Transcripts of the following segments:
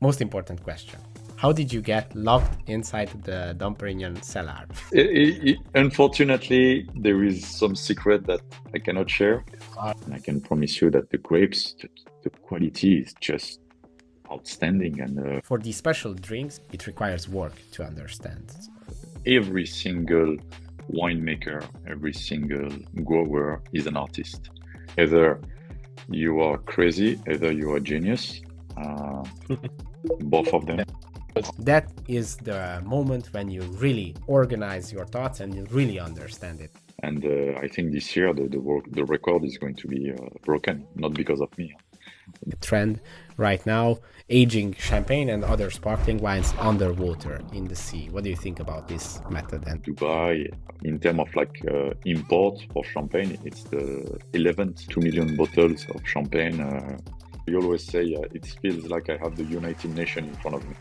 most important question. How did you get locked inside the Dom Perignon cellar? Unfortunately, there is some secret that I cannot share. And I can promise you that the grapes, the quality is just outstanding. And For these special drinks, it requires work to understand. every single winemaker, every single grower is an artist. Either you are crazy, either you are genius. Both of them. That is the moment when you really organize your thoughts and you really understand it. And I think this year the record is going to be broken, not because of me. The trend right now, aging champagne and other sparkling wines underwater in the sea. What do you think about this method? And Dubai, in terms of import for champagne, it's the 11th 2 million bottles of champagne. You always say it feels like I have the United Nations in front of me.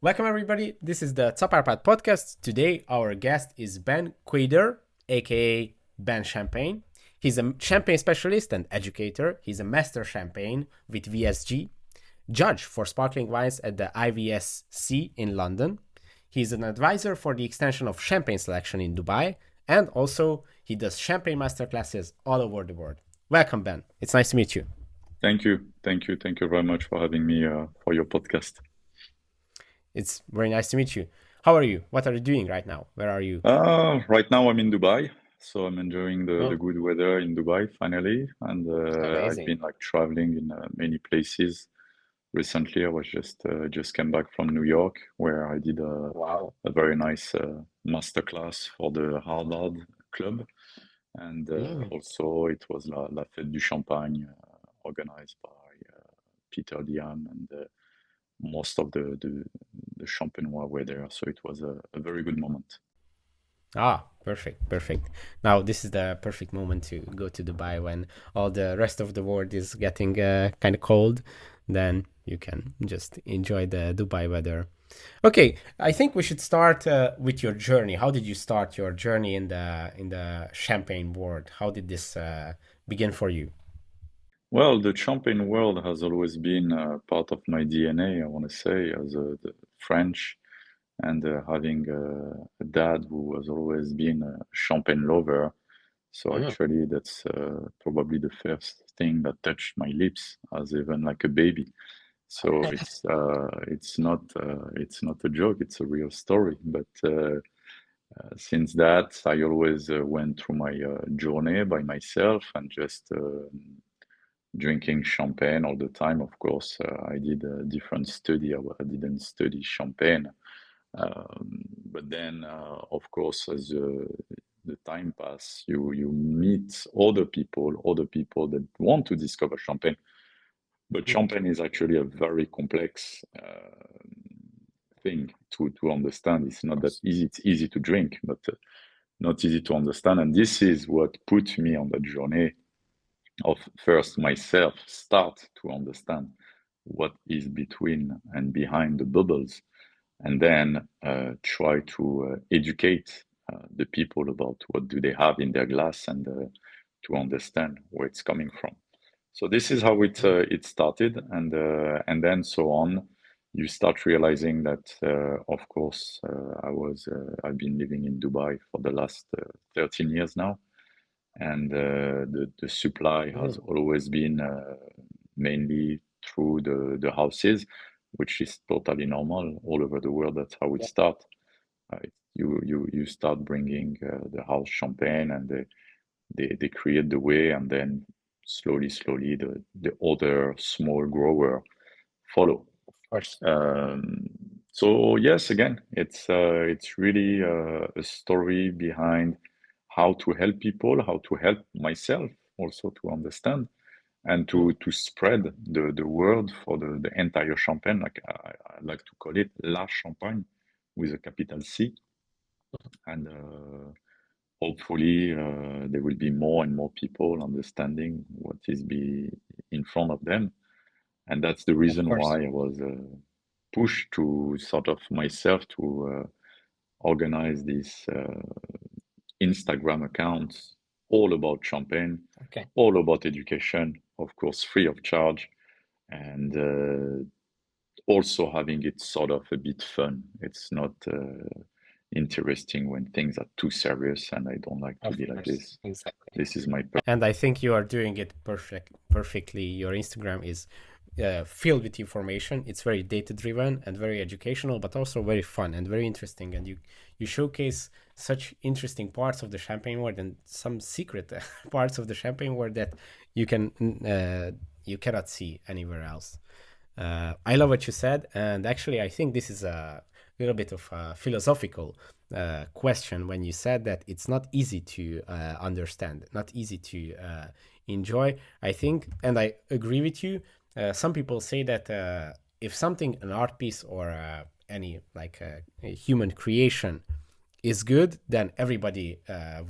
Welcome everybody, this is the Top Arpad podcast. Today our guest is Ben Kouider, aka Ben Champagne. He's a champagne specialist and educator. He's a master champagne with VSG, judge for sparkling wines at the IWSC in London. He's an advisor for the extension of champagne selection in Dubai, and also he does champagne masterclasses all over the world. Welcome, Ben. It's nice to meet you. Thank you very much for having me for your podcast. It's very nice to meet you. How are you? What are you doing right now? Where are you? Right now I'm in Dubai, so I'm enjoying the good weather in Dubai finally, and I've been traveling in many places. Recently, I was just came back from New York, where I did a very nice masterclass for the Harvard Club, and also it was La Fête du Champagne, organized by Peter Diam, and most of the champenois were there, so it was a very good moment. Perfect. Now this is the perfect moment to go to Dubai when all the rest of the world is getting kind of cold. Then you can just enjoy the Dubai weather. Okay, I think we should start with your journey. How did you start your journey in the champagne world? How did this begin for you? Well, the champagne world has always been part of my DNA, I want to say, as the French, and having a dad who has always been a champagne lover. So actually, that's probably the first thing that touched my lips as even like a baby. So it's not a joke; it's a real story. But since that, I always went through my journey by myself and just drinking champagne all the time. Of course, I did a different study. I didn't study champagne. But then, of course, as the time passes, you meet other people that want to discover champagne. But champagne is actually a very complex thing to understand. It's not that easy. It's easy to drink, but not easy to understand. And this is what put me on the journey of first myself start to understand what is between and behind the bubbles, and then try to educate the people about what do they have in their glass, and to understand where it's coming from. So this is how it started, and then so on. You start realizing that, of course, I've been living in Dubai for the last 13 years now, and the supply has always been mainly through the houses, which is totally normal all over the world. That's how it starts. You start bringing the house champagne, and they create the way, and then slowly the other small grower follow. Of course. So yes, again, it's really a story behind how to help people, how to help myself also to understand, and to spread the word for the entire champagne, like I like to call it La Champagne with a capital C. And hopefully there will be more and more people understanding what is in front of them. And that's the reason why I was pushed to sort of myself to organize this Instagram account all about champagne, all about education, of course, free of charge, and also having it sort of a bit fun. It's not interesting when things are too serious, and I don't like to Of be like course, this. exactly. This is my And I think you are doing it perfectly. Your Instagram is filled with information. It's very data driven and very educational, but also very fun and very interesting. And you showcase such interesting parts of the champagne world and some secret parts of the champagne world that you can you cannot see anywhere else. I love what you said, and actually, I think this is a little bit of a philosophical question when you said that it's not easy to understand, not easy to enjoy. I think, and I agree with you. Some people say that if something, an art piece or any like a human creation is good, then everybody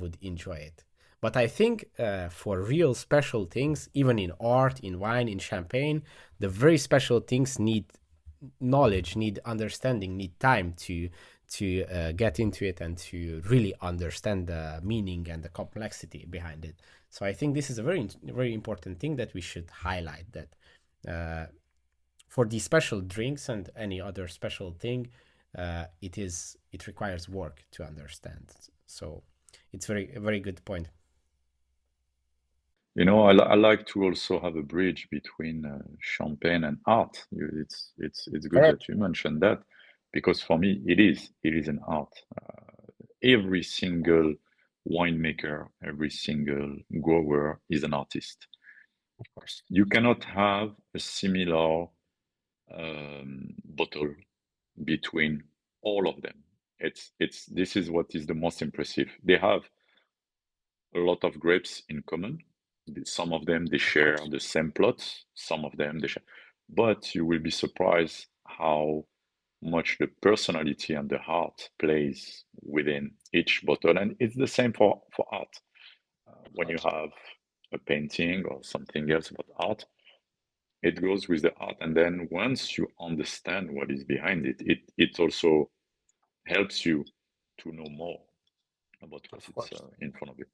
would enjoy it. But I think for real special things, even in art, in wine, in champagne, the very special things need knowledge, need understanding, need time to get into it and to really understand the meaning and the complexity behind it. So I think this is a very important thing that we should highlight, that for these special drinks and any other special thing, it requires work to understand. So it's a very good point. You know, I like to also have a bridge between champagne and art. It's good Correct. that you mentioned that, because for me it is an art. Every single winemaker, every single grower is an artist. Of course. You cannot have a similar bottle between all of them. It's this is what is the most impressive. They have a lot of grapes in common. Some of them they Of share course. the same plots, some of them they share, but you will be surprised how much the personality and the heart plays within each bottle. And it's the same for art. Of When you course. have a painting or something else about art, it goes with the art. And then once you understand what is behind it, it also helps you to know more about what Of it's course. in front of you.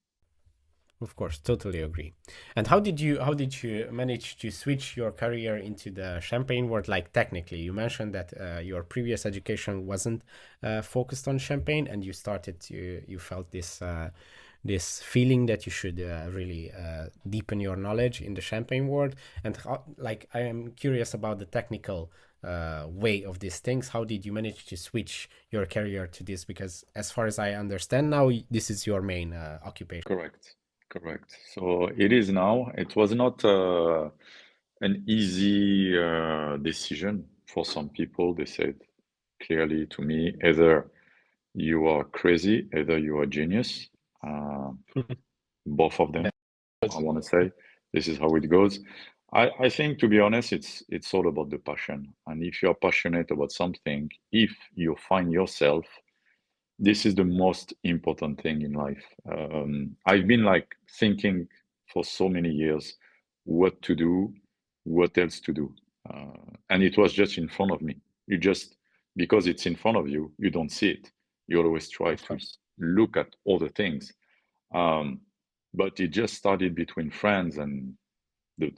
Of course, totally agree. And how did you manage to switch your career into the champagne world? Like technically, you mentioned that your previous education wasn't focused on champagne, and you felt this feeling that you should really deepen your knowledge in the champagne world. And how, like, I am curious about the technical way of these things. How did you manage to switch your career to this? Because as far as I understand now, this is your main occupation. Correct, correct. So it is now. It was not an easy decision for some people. They said clearly to me, either you are crazy, either you are genius. Uh, both of them, I want to say. This is how it goes. I think, to be honest, it's all about the passion. And if you're passionate about something, if you find yourself, this is the most important thing in life. I've been like thinking for so many years what to do, what else to do. And it was just in front of me. You just, because it's in front of you, you don't see it. You always try Of to course. look at other things. Um, but it just started between friends, and the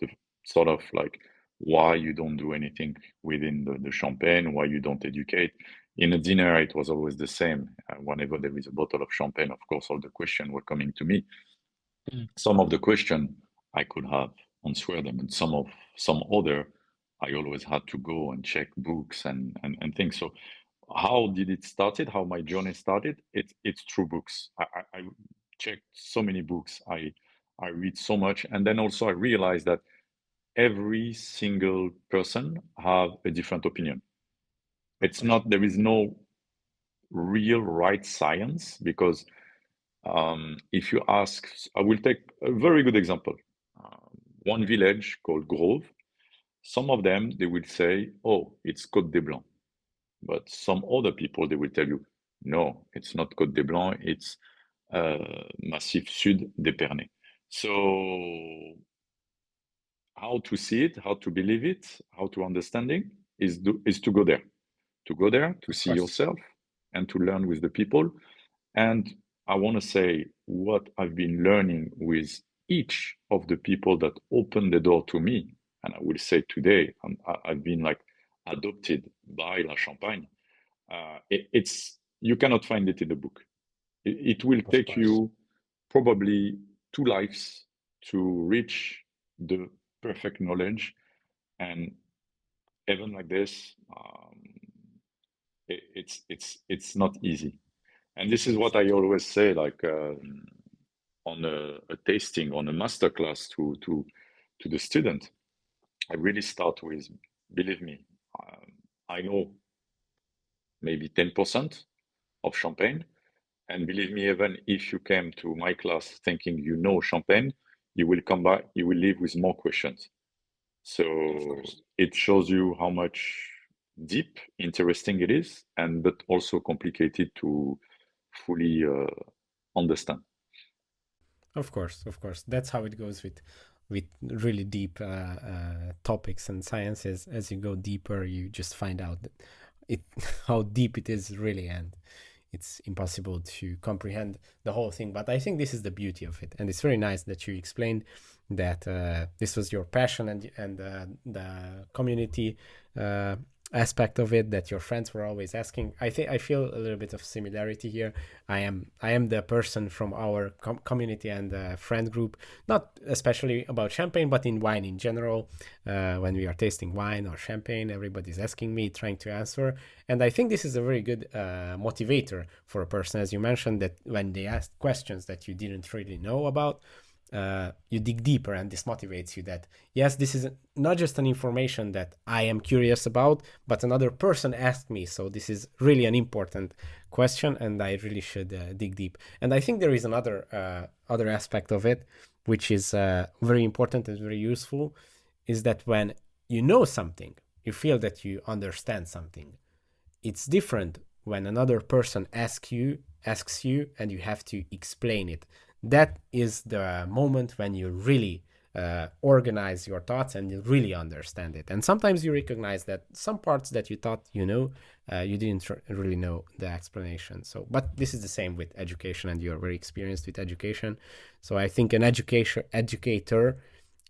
sort of like why you don't do anything within the champagne, why you don't educate. In a dinner, it was always the same. Whenever there is a bottle of champagne, of course, all the questions were coming to me. Mm. Some of the question I could have answered them, and some other I always had to go and check books and things. So how did it started? How my journey started? It's through books. I checked so many books. I read so much, and then also I realized that every single person have a different opinion. It's not, there is no real right science, because if you ask, I will take a very good example. One village called Grove, some of them, they will say, oh, it's Côte des Blancs. But some other people, they will tell you, no, it's not Côte des Blancs, it's Massif Sud d'Épernay. So how to see it, how to believe it, how to understanding is to go there, to Of see course. yourself and to learn with the people. And I want to say what I've been learning with each of the people that opened the door to me. and I will say today, I've been like adopted by La Champagne. It's you cannot find it in the book. It will Of take course. you probably 2 lives to reach the perfect knowledge, and even like this, it's not easy. And this is what I Exactly. always say, like on a tasting, on a master class to the student. I really start with, believe me, I know maybe 10% of champagne. And believe me, even if you came to my class thinking you know champagne, you will come back, you will leave with more questions. Of So course. it shows you how much deep, interesting it is, and but also complicated to fully understand. Of course, of course. That's how it goes with really deep topics and sciences. As you go deeper, you just find out that it how deep it is really, and it's impossible to comprehend the whole thing. But I think this is the beauty of it, and it's very nice that you explained that this was your passion and the community aspect of it that your friends were always asking. I think I feel a little bit of similarity here. I am the person from our community and friend group, not especially about champagne, but in wine in general. When we are tasting wine or champagne, everybody's asking me, trying to answer, and I think this is a very good motivator for a person, as you mentioned, that when they ask questions that you didn't really know about, you dig deeper, and this motivates you that yes, this is not just an information that I am curious about, but another person asked me, so this is really an important question and I really should dig deep. And I think there is another other aspect of it which is very important and very useful, is that when you know something, you feel that you understand something. It's different when another person asks you and you have to explain it. That is the moment when you really organize your thoughts and you really understand it. And sometimes you recognize that some parts that you thought you didn't really know the explanation. So but this is the same with education, and you're very experienced with education. So I think an educator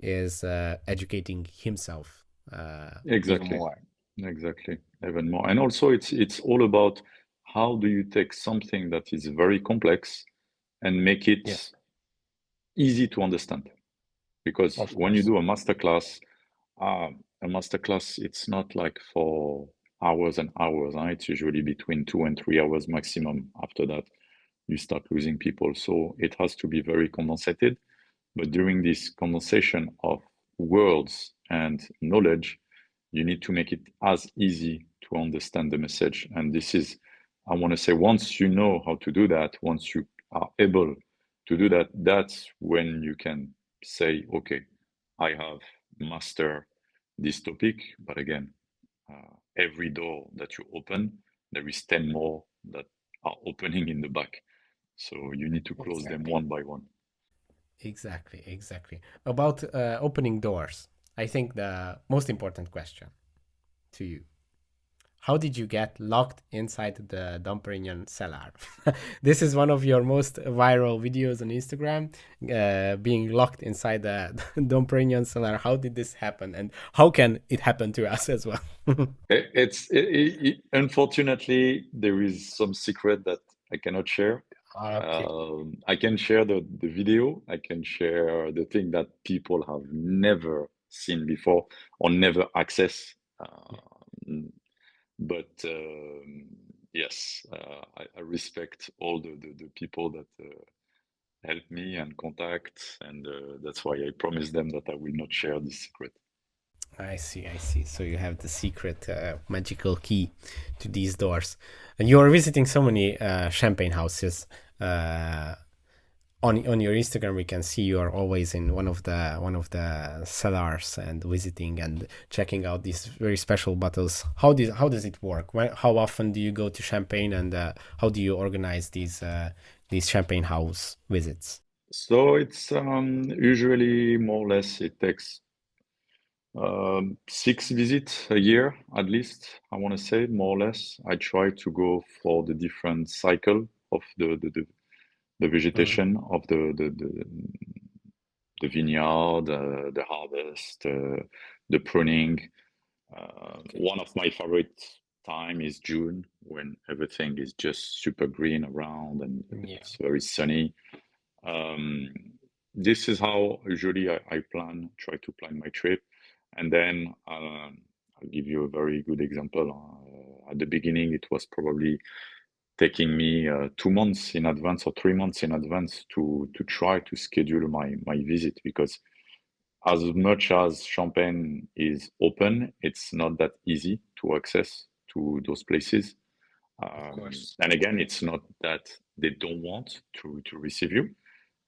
is educating himself even Exactly, more. exactly, even more. And also, it's all about how do you take something that is very complex and make it Yes, easy to understand. Because of when you course. do a masterclass, it's not like for hours and hours. Huh? It's usually between 2 and 3 hours maximum. After that, you start losing people. So it has to be very condensated. But during this condensation of words and knowledge, you need to make it as easy to understand the message. And this is, I want to say, once you know how to do that, once you are able to do that, that's when you can say, okay, I have mastered this topic. But again, every door that you open, there is 10 more that are opening in the back. So you need to close them Exactly. one by one. Exactly, exactly. About opening doors, I think the most important question to you: how did you get locked inside the Dom Perignon cellar? This is one of your most viral videos on Instagram, being locked inside the Dom Perignon cellar. How did this happen, and how can it happen to us as well? Unfortunately, there is some secret that I cannot share. Okay. I can share the video. I can share the thing that people have never seen before or never access. But yes, I respect all the people that help me and contact, and that's why I promise them that I will not share this secret. I see, I see. So you have the secret magical key to these doors. And you are visiting so many champagne houses. Uh, on your Instagram, we can see you are always in one of the cellars and visiting and checking out these very special bottles. How does it work? How often do you go to Champagne, and how do you organize these champagne house visits? So it's usually more or less it takes 6 visits a year at least. I want to say more or less. I try to go for the different cycle of the Mm, vegetation of the vineyard, the harvest, the pruning. One of my favorite time is June, when everything is just super green around and Yeah. it's very sunny. This is how usually I try to plan my trip. And then I'll give you a very good example. At the beginning, it was probably taking me 2 months in advance or 3 months in advance to try to schedule my visit, because as much as Champagne is open, it's not that easy to access to those places. Of course. And again, it's not that they don't want to receive you.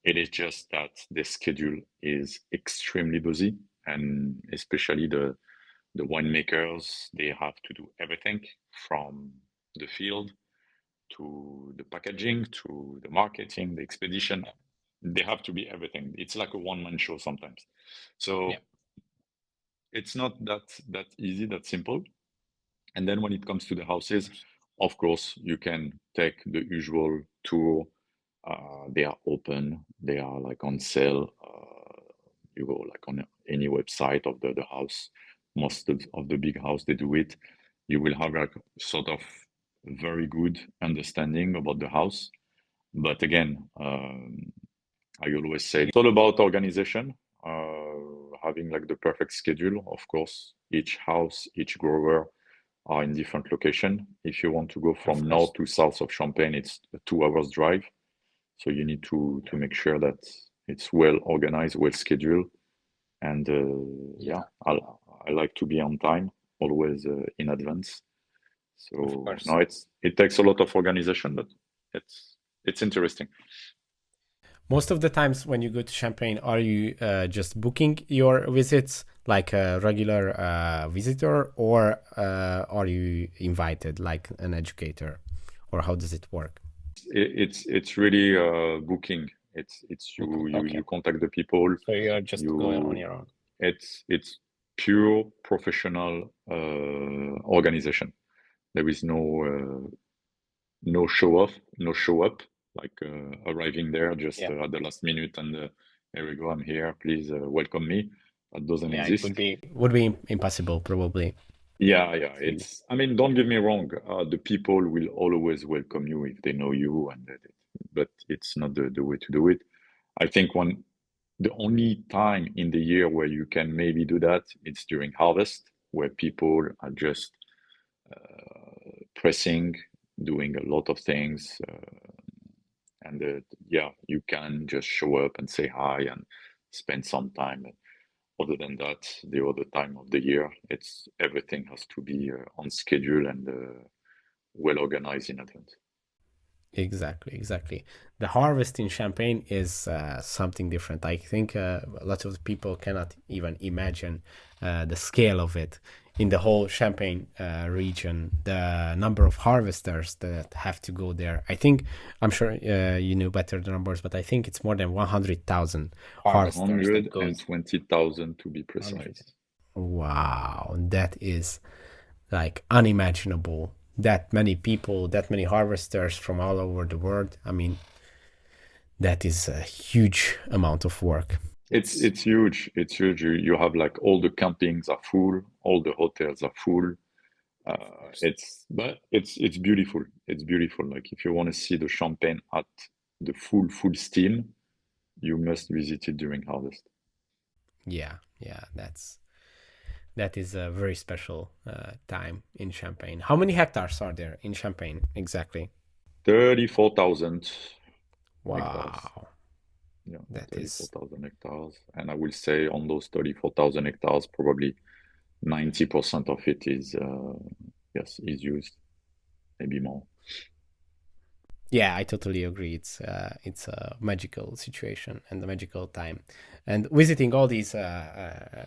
It is just that the schedule is extremely busy, and especially the winemakers, they have to do everything from the field to the packaging to the marketing, the expedition. They have to be everything. It's like a one-man show sometimes. So Yeah. it's not that easy, that simple. And then when it comes to the houses, of course, you can take the usual tour. They are open, they are like on sale. You go like on any website of the house. Most of the big house, they do it. You will have like sort of very good understanding about the house. But again, I always say it's all about organization, having like the perfect schedule. Of course, each house, each grower are in different location. If you want to go Of from course. north to south of Champagne, it's a 2 hours drive. So you need to make sure that it's well organized, well scheduled, and Yeah. I like to be on time, always in advance. Of So course. no, it takes a lot of organization, but it's interesting. Most of the times when you go to Champagne, are you just booking your visits like a regular visitor, or are you invited like an educator, or how does it work? It's really booking. It's Booking. you Okay. contact the people. So you're just going on You your own. it's pure professional organization. There is no show off, no show up, like arriving there just Yeah. at the last minute and here we go, I'm here, please welcome me. That doesn't Yeah, it exist. would be impossible probably. Yeah, To- it's, I mean, don't get me wrong, the people will always welcome you if they know you, and but it's not the way to do it. I think the only time in the year where you can maybe do that, it's during harvest, where people are just pressing, doing a lot of things, and yeah, you can just show up and say hi and spend some time. Other than that, the other time of the year, it's everything has to be on schedule and well organized in advance. Exactly, exactly. The harvest in Champagne is something different. I think a lot of people cannot even imagine the scale of it in the whole Champagne region. The number of harvesters that have to go there. I think I'm sure you know better the numbers, but I think it's more than 100,000 harvesters that goes. 120,000 to be 100. precise. Wow, that is like unimaginable. That many people, that many harvesters from all over the world. I mean, that is a huge amount of work. It's huge. It's huge. You have like all the campings are full, all the hotels are full. Of course. It's beautiful. It's beautiful. Like if you want to see the champagne at the full steam, you must visit it during harvest. Yeah, yeah, that is a very special time in Champagne. How many hectares are there in Champagne exactly? 34,000 hectares. Wow, Yeah, that is 34,000 hectares. And I will say on those 34,000 hectares, probably 90% of it is, yes, is used, maybe more. yeah, I totally agree. It's a magical situation and a magical time, and visiting all these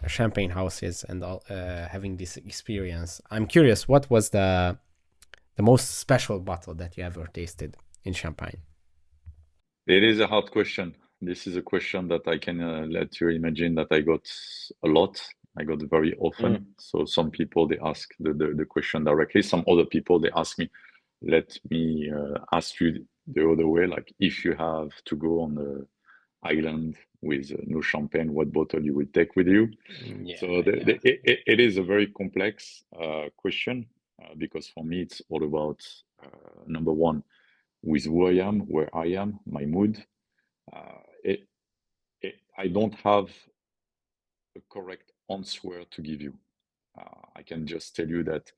champagne houses and all having this experience. I'm curious, what was the most special bottle that you ever tasted in champagne? It is a hard question. This is a question that I can let you imagine that I got a lot. I got very Mm. often. So some people they ask the question directly. Some other people they ask me, let me ask you the other way. Like if you have to go on the island with new champagne, what bottle you will take with you. Yeah, So yeah. it is a very complex question because for me it's all about number one, with who I am, where I am, my mood. Uh, it, I don't have a correct answer to give you. I can just tell you that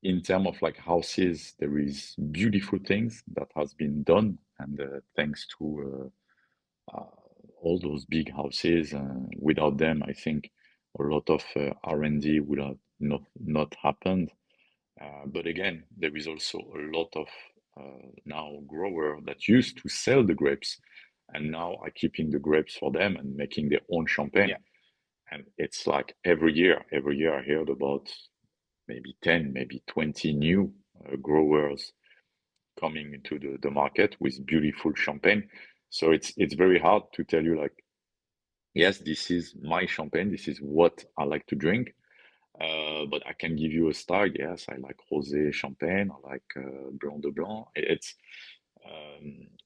in terms of like houses, there is beautiful things that has been done, and thanks to all those big houses, without them, I think a lot of R&D would have not happened. But again, there is also a lot of now grower that used to sell the grapes, and now are keeping the grapes for them and making their own champagne. Yeah. And it's like every year I heard about maybe 10, maybe 20 new growers coming into the market with beautiful champagne. So it's very hard to tell you like, yes, this is my champagne, this is what I like to drink. But I can give you a style. Yes, I like rosé champagne. I like blanc de blanc.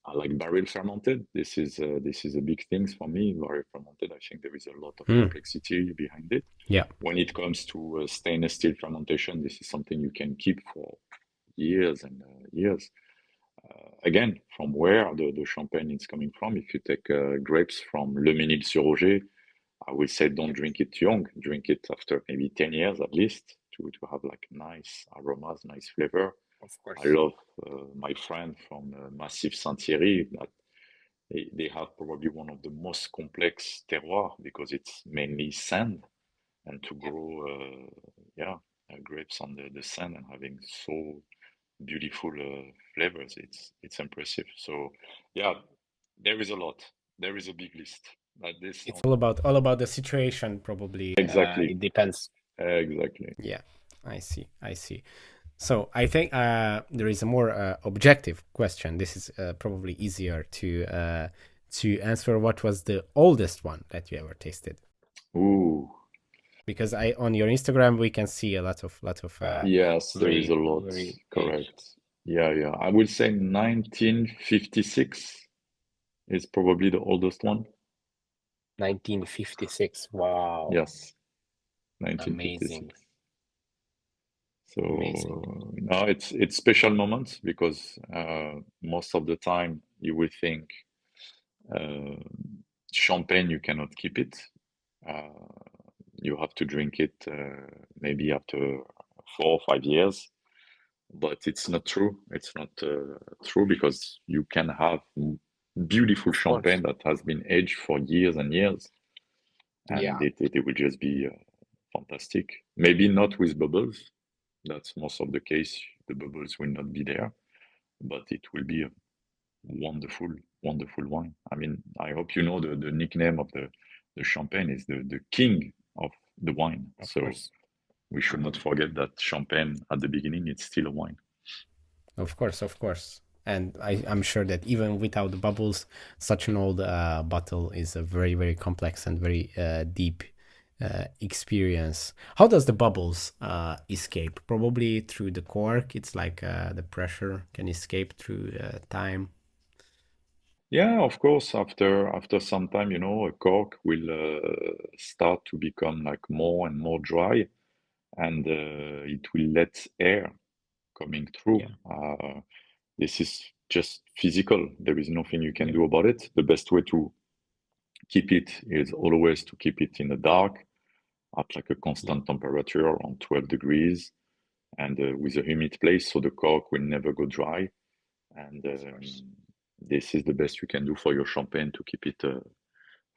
I like barrel fermented. This is a big thing for me. Barrel fermented. I think there is a lot of Mm. complexity behind it. Yeah. When it comes to stainless steel fermentation, this is something you can keep for years and years. Again, from where the champagne is coming from. If you take grapes from Le Mesnil-sur-Oger, I would say don't drink it young. Drink it after maybe 10 years at least to have like nice aromas, nice flavor. Of I course. love my friend from Massif Saint-Thierry that they have probably one of the most complex terroirs because it's mainly sand, and to Yeah. grow grapes on the sand and having so beautiful flavors, it's impressive. So yeah, there is a lot. There is a big list. But this It's all about the situation, probably. exactly, It depends. exactly. Yeah, I see. I see. So I think there is a more objective question. This is probably easier to answer. What was the oldest one that you ever tasted? Ooh, Because I on your Instagram we can see a lot of yes, there is a very lot. very aged. Correct. Yeah, yeah. I would say 1956 is probably the oldest one. 1956. Wow, Yes, 1956. amazing, amazing. So now it's special moments because most of the time you will think uh, champagne you cannot keep it. Uh, you have to drink it maybe after 4 or 5 years. But it's not true. It's not true because you can have beautiful Of course. champagne that has been aged for years and years, and Yeah, it will just be fantastic. Maybe not with bubbles. That's most of the case. The bubbles will not be there, but it will be a wonderful, wonderful wine. I mean, I hope you know the nickname of the champagne is the king of the wine. of So course. we should not forget that champagne at the beginning, it's still a wine. Of course, of course. And I'm sure that even without the bubbles, such an old bottle is a very, very complex and very deep experience. How does the bubbles escape? Probably through the cork. It's like the pressure can escape through time. Yeah, of course, after some time, a cork will start to become like more and more dry, and it will let air coming through. Yeah, This is just physical. There is nothing you can yeah, do about it. The best way to keep it is always to keep it in the dark at like a yeah, constant temperature around 12 degrees and with a humid place so the cork will never go dry. And of course. this is the best you can do for your champagne to keep it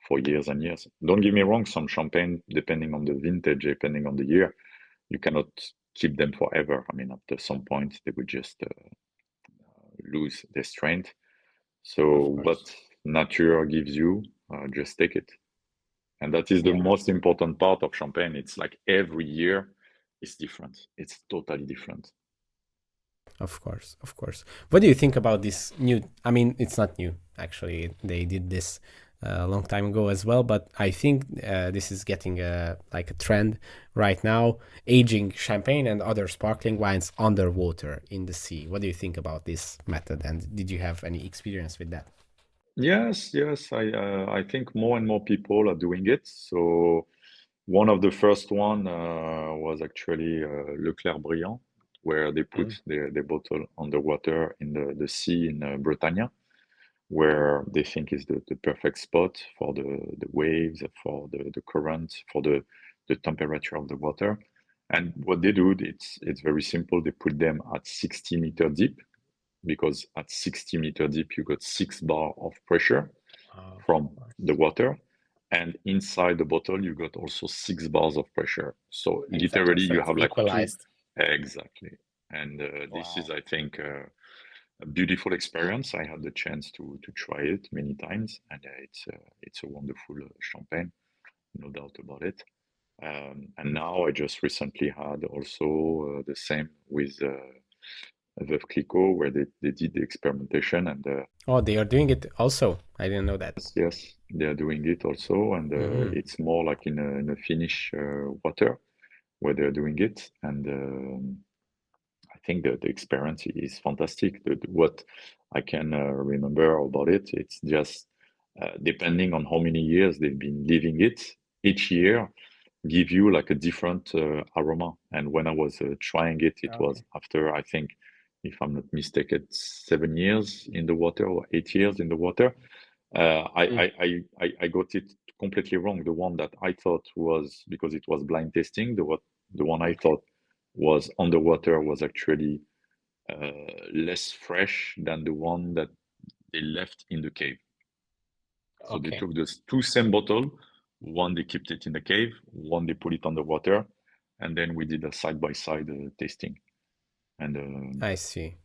for years and years. Don't get me wrong, some champagne, depending on the vintage, depending on the year, you cannot keep them forever. I mean, after some point, they will just lose their strength. Of So what course. nature gives you, just take it. And that is the Yeah, most important part of champagne. It's like every year is different. It's totally different. of course, of course. What do you think about this new? I mean, it's not new, actually. They did this a long time ago as well, but I think this is getting like a trend right now, aging champagne and other sparkling wines underwater in the sea. What do you think about this method? And did you have any experience with that? Yes. I think more and more people are doing it. So one of the first one was actually Leclerc Briand, where they put Mm. the bottle underwater in the sea in Bretagne, where they think is the perfect spot for the waves, for the current, for the temperature of the water. And what they do, it's very simple. They put them at 60-meter deep, because at 60-meter deep you got 6 bar of pressure Wow. from the water, and inside the bottle you got also 6 bars of pressure. So Exactly. literally So you it's have like two. equalized. Exactly. And this is, Wow. I think, a beautiful experience. I had the chance to try it many times, and it's a wonderful champagne, no doubt about it. And now I just recently had also the same with Veuve Clicquot, where they did the experimentation, and Oh, they are doing it also. I didn't know that. yes, they are doing it also, and Hmm. it's more like in a Finnish water where they're doing it, and I think the experience is fantastic. What I can remember about it, it's just depending on how many years they've been living it, each year give you like a different aroma. And when I was trying it, it was Okay. after, I think, if I'm not mistaken, 7 years in the water or 8 years in the water. Mm. I got it completely wrong. The one that I thought was, because it was blind tasting, the one I Okay. thought was underwater was actually less fresh than the one that they left in the cave. So they Okay. took those two same bottle, one they kept it in the cave, one they put it underwater, and then we did a side by side tasting, and I see.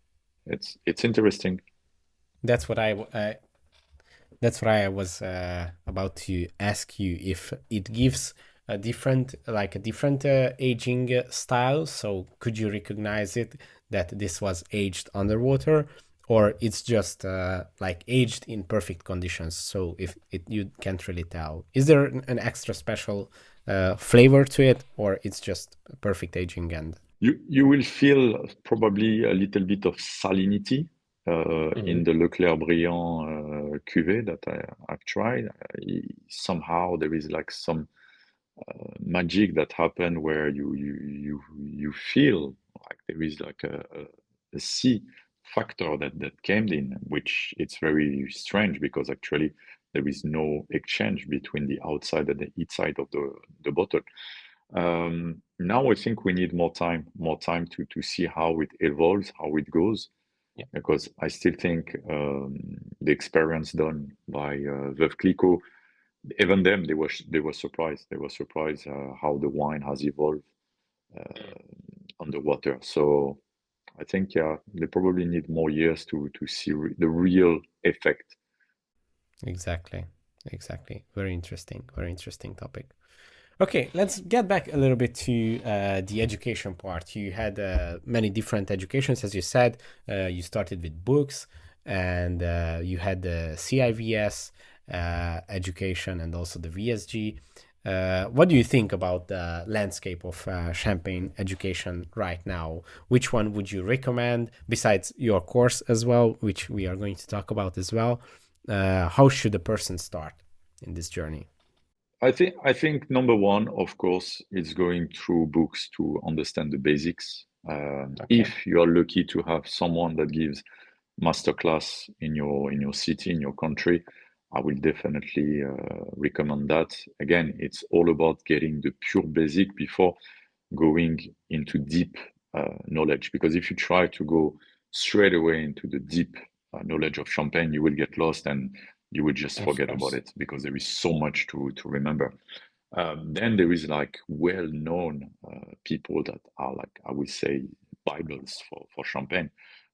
it's interesting. That's what that's why I was about to ask you if it gives a different, like a different aging style. So could you recognize it that this was aged underwater, or it's just like aged in perfect conditions? So if it you can't really tell, is there an extra special flavor to it, or it's just perfect aging and? You will feel probably a little bit of salinity in Mhm. the Leclerc Briand cuvée that I've tried. Somehow there is like some magic that happened where you feel like there is like a sea factor that came in, which it's very strange because actually there is no exchange between the outside and the inside of the bottle. Now I think we need more time to see how it evolves, how it goes, Yeah. because I still think the experience done by Veuve Clicquot, even them, they were surprised. They were surprised how the wine has evolved Mm. underwater. So I think, yeah, they probably need more years to see the real effect. Exactly. Exactly. Very interesting. Very interesting topic. Okay, let's get back a little bit to the education part. You had many different educations, as you said. You started with books, and you had the CIVS education and also the VSG. What do you think about the landscape of Champagne education right now? Which one would you recommend besides your course as well, which we are going to talk about as well? How should a person start in this journey? I think number one, of course, is going through books to understand the basics. Okay. If you are lucky to have someone that gives masterclass in your city, in your country, I will definitely recommend that. Again, it's all about getting the pure basic before going into deep knowledge. Because if you try to go straight away into the deep knowledge of Champagne, you will get lost and you will just Of forget about course. it because there is so much to remember. Then there is like well-known people that are like, I would say, Bibles for Champagne.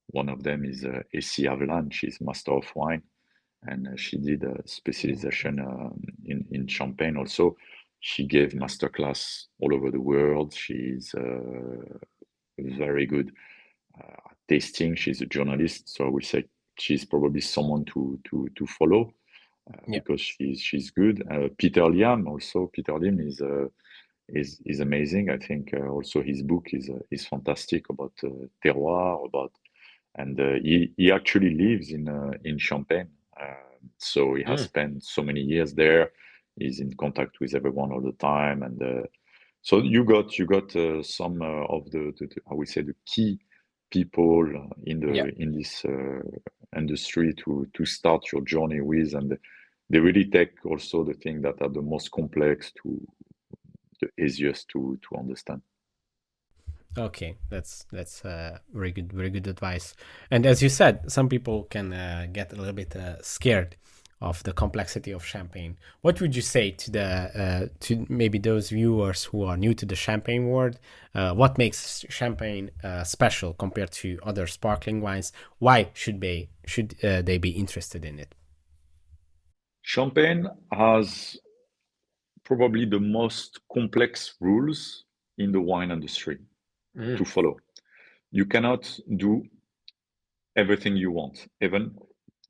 One of them is AC Havelange. She's Master of Wine, and she did a Okay. specialization in Champagne also. She gave masterclass all over the world. She's very good at tasting. She's a journalist, so I would say she's probably someone to follow Yeah. because she's good. Peter Liam also. Peter Lim is amazing. I think also his book is fantastic about terroir, about, and he actually lives in Champagne. So he has Mm. spent so many years there. He's in contact with everyone all the time, and so you got some of the I would say the key people Yeah. in this industry to start your journey with, and they really take also the thing that are the most complex to the easiest to understand. Okay, that's very good advice. And as you said, some people can get a little bit scared of the complexity of champagne. What would you say to the to maybe those viewers who are new to the champagne world? What makes champagne special compared to other sparkling wines? Why they be interested in it? Champagne has probably the most complex rules in the wine industry to Mm, follow. You cannot do everything you want, even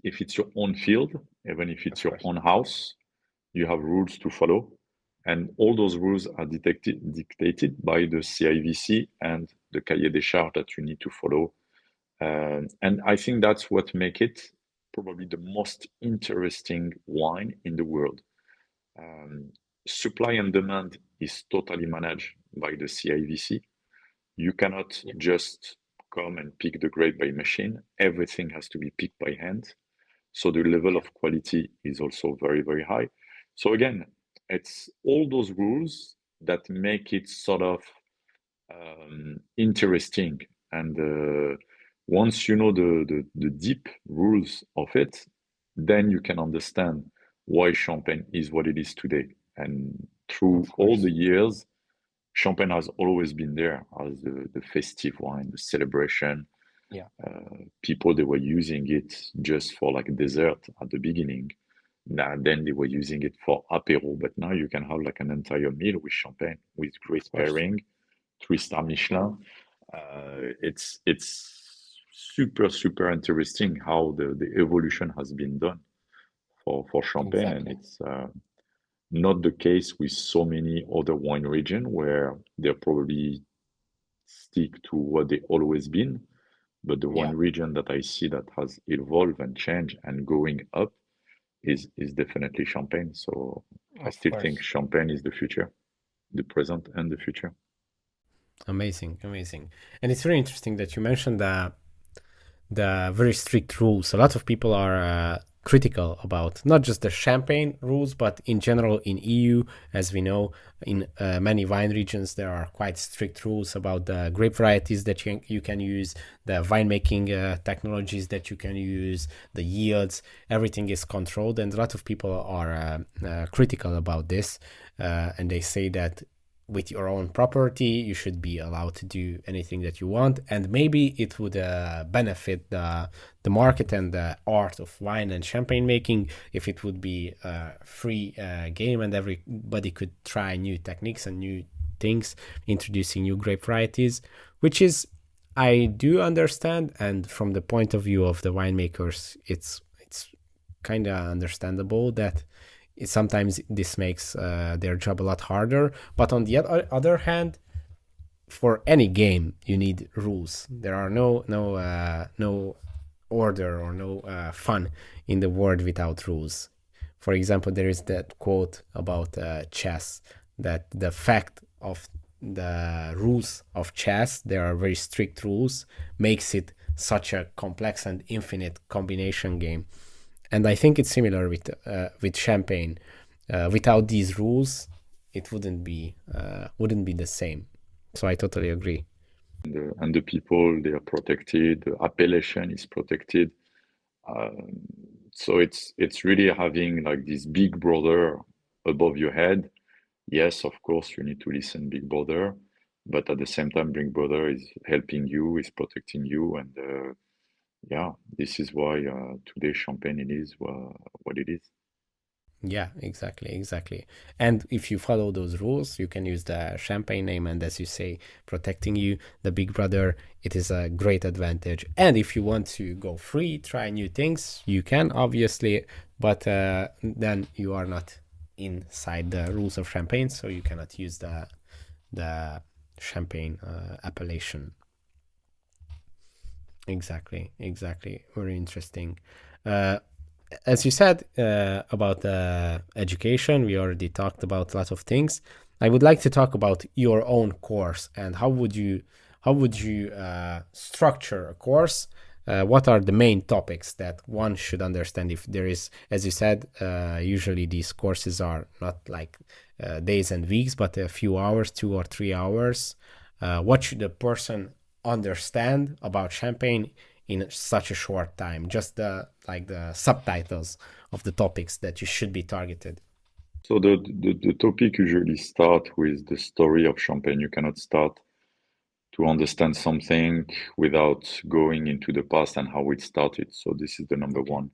if it's your own field, even if it's of your course. own house, you have rules to follow. And all those rules are dictated by the CIVC and the cahier des charges that you need to follow. And I think that's what makes it probably the most interesting wine in the world. Um, Supply and demand is totally managed by the CIVC. You cannot Yeah, just come and pick the grape by machine. Everything has to be picked by hand. So the level yeah, of quality is also very, very high. So again, it's all those rules that make it sort of interesting. And once you know the deep rules of it, then you can understand why Champagne is what it is today. And through of all the course. years, Champagne has always been there as the festive wine, the celebration. Yeah, People, they were using it just for like dessert at the beginning. Now, then they were using it for apéro, but now you can have like an entire meal with champagne, with great of course. pairing, three-star Michelin. It's super interesting how the evolution has been done for champagne, and Exactly. it's not the case with so many other wine region where they're probably stick to what they always been. But the one Yeah, region that I see that has evolved and changed and going up is definitely Champagne. So I of still think course. Champagne is the future, the present and the future. Amazing, amazing. And it's very interesting that you mentioned the very strict rules. A lot of people are critical about not just the champagne rules, but in general in EU, as we know, in many wine regions there are quite strict rules about the grape varieties that you can use, the winemaking technologies that you can use, the yields. Everything is controlled, and a lot of people are critical about this, and they say that with your own property you should be allowed to do anything that you want, and maybe it would benefit the market and the art of wine and champagne making if it would be a free game and everybody could try new techniques and new things, introducing new grape varieties, which is, I do understand, and from the point of view of the winemakers it's kind of understandable that sometimes this makes their job a lot harder. But on the other hand, for any game, you need rules. There are no order or no fun in the world without rules. For example, there is that quote about chess, that the fact of the rules of chess, there are very strict rules, makes it such a complex and infinite combination game. And I think it's similar with champagne. Without these rules, it wouldn't be the same. So I totally agree. And the people, they are protected. The appellation is protected. Um, so it's really having like this big brother above your head. Yes, of course, you need to listen, big brother, but at the same time, big brother is helping you, is protecting you, and yeah, this is why today Champagne it is what it is. Yeah, exactly, exactly. And if you follow those rules, you can use the champagne name, and as you say, protecting you, the big brother, it is a great advantage. And if you want to go free, try new things, you can obviously, but then you are not inside the rules of champagne, so you cannot use the champagne appellation. Exactly, exactly. Very interesting. Uh, as you said about education, we already talked about a lot of things. I would like to talk about your own course and how would you structure a course? What are the main topics that one should understand if there is, as you said, usually these courses are not like days and weeks, but a few hours, 2 or 3 hours. What should a person understand about champagne in such a short time? Just the subtitles of the topics that you should be targeted. So the topic usually start with the story of champagne. You cannot start to understand something without going into the past and how it started. So this is the number Okay. one,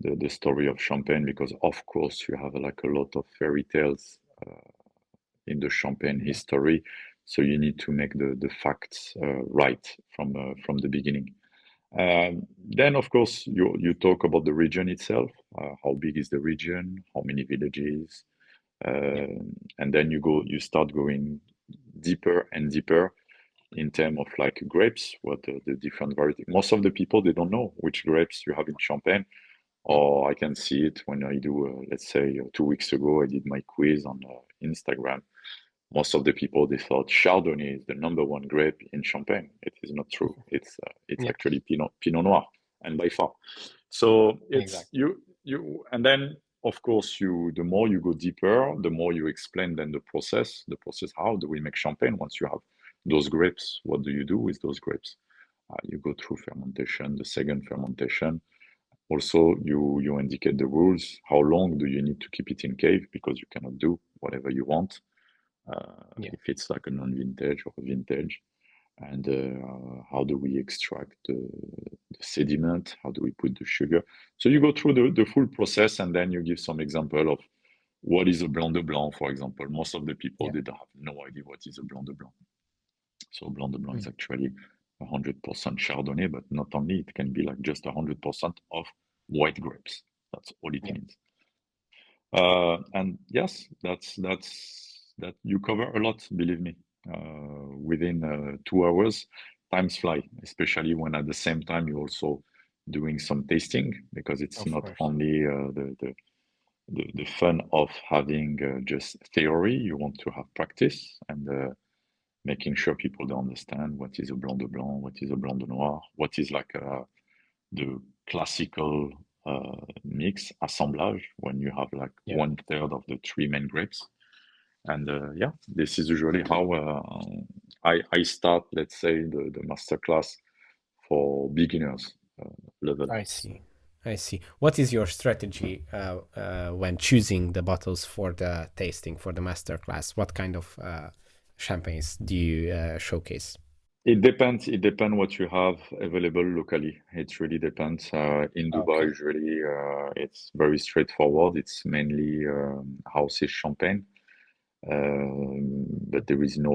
the story of champagne, because of course you have like a lot of fairy tales in the champagne Yeah. history. So you need to make the facts right from the beginning. Then, of course, you talk about the region itself. How big is the region? How many villages? Yeah. And then you start going deeper and deeper in terms of like grapes, what the different variety. Most of the people they don't know which grapes you have in Champagne. Yeah. Or I can see it when I do, let's say, 2 weeks ago, I did my quiz on Instagram. Most of the people they thought Chardonnay is the number one grape in Champagne. It is not true. It's Yeah. actually Pinot Noir, and by far. So it's Exactly. you, and then of course the more you go deeper, the more you explain then the process. How do we make Champagne once you have those grapes? What do you do with those grapes? You go through fermentation, the second fermentation. Also, you indicate the rules. How long do you need to keep it in cave because you cannot do whatever you want Yeah. if it's like a non-vintage or a vintage, and how do we extract the sediment, how do we put the sugar. So you go through the full process, and then you give some example of what is a blanc de blanc, for example. Most of the people Yeah. they have no idea what is a blanc de blanc. So blanc de blanc is Mm. actually 100% Chardonnay, but not only, it can be like just 100% of white grapes. That's all it Yeah. means. And yes, that you cover a lot, believe me. Within 2 hours, times fly, especially when at the same time you're also doing some tasting, because it's Of not course. only the fun of having just theory. You want to have practice and making sure people don't understand what is a blanc de blanc, what is a blanc de noir, what is like the classical mix assemblage when you have like Yeah. 1/3 of the three main grapes. And yeah, this is usually how I start, let's say, the masterclass for beginners level. I see. I see. What is your strategy when choosing the bottles for the tasting for the master class? What kind of champagnes do you showcase? It depends. It depends what you have available locally. It really depends. In Dubai, Okay. usually it's very straightforward. It's mainly houses champagne. But there is no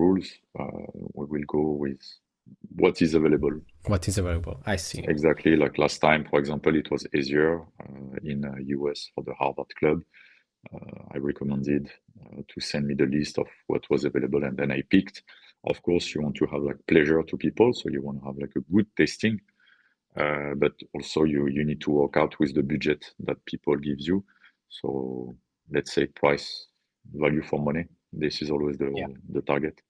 rules. We will go with what is available. What is available? I see. Exactly like last time, for example, it was easier in US for the Harvard Club. I recommended to send me the list of what was available, and then I picked. Of course, you want to have like pleasure to people, so you want to have like a good tasting, but also you need to work out with the budget that people gives you. So let's say price value for money. This is always Yeah. the target.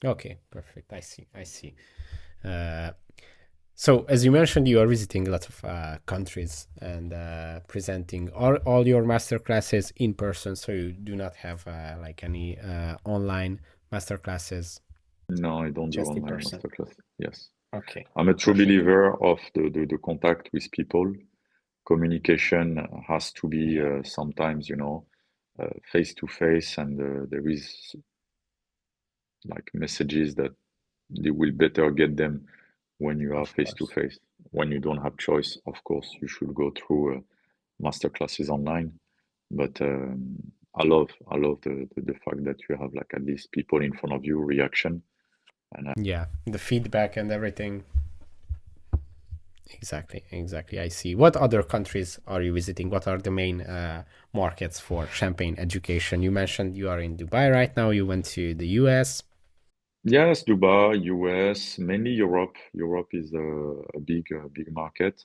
Okay. Perfect. I see. I see. Uh, so, as you mentioned, you are visiting a lot of countries and presenting all your master classes in person. So you do not have like any online master classes, No, I don't do just in online person. masterclass. Yes. Okay. I'm a true Perfect. believer of the contact with people. Communication has to be Yeah. sometimes, face to face, and there is like messages that you will better get them when you are Of face to course. face. When you don't have choice, of course, you should go through master classes online. But I love the fact that you have like at least people in front of you reaction. And Yeah. The feedback and everything. Exactly. Exactly. I see. What other countries are you visiting? What are the main markets for champagne education? You mentioned you are in Dubai right now. You went to the US. yes, Dubai, US, mainly Europe. Europe is a big market.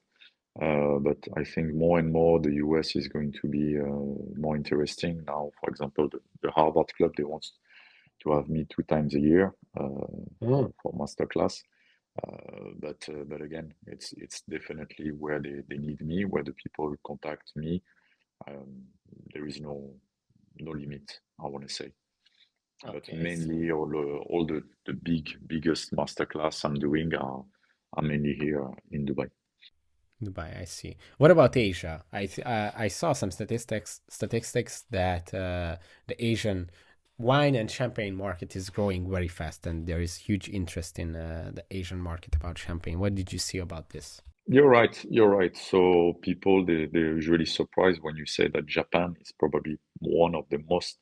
But I think more and more the US is going to be more interesting now. For example, the Harvard Club, they want to have me 2 times a year Mm. for masterclass. But again, it's definitely where they need me, where the people contact me. Um, there is no limit, I want to say. But Okay, I see. mainly all the biggest masterclass I'm doing are mainly here in Dubai. Dubai, I see. What about Asia? I saw some statistics that the Asian wine and champagne market is growing very fast, and there is huge interest in the Asian market about champagne. What did you see about this? You're right, you're right. So people they're usually surprised when you say that Japan is probably one of the most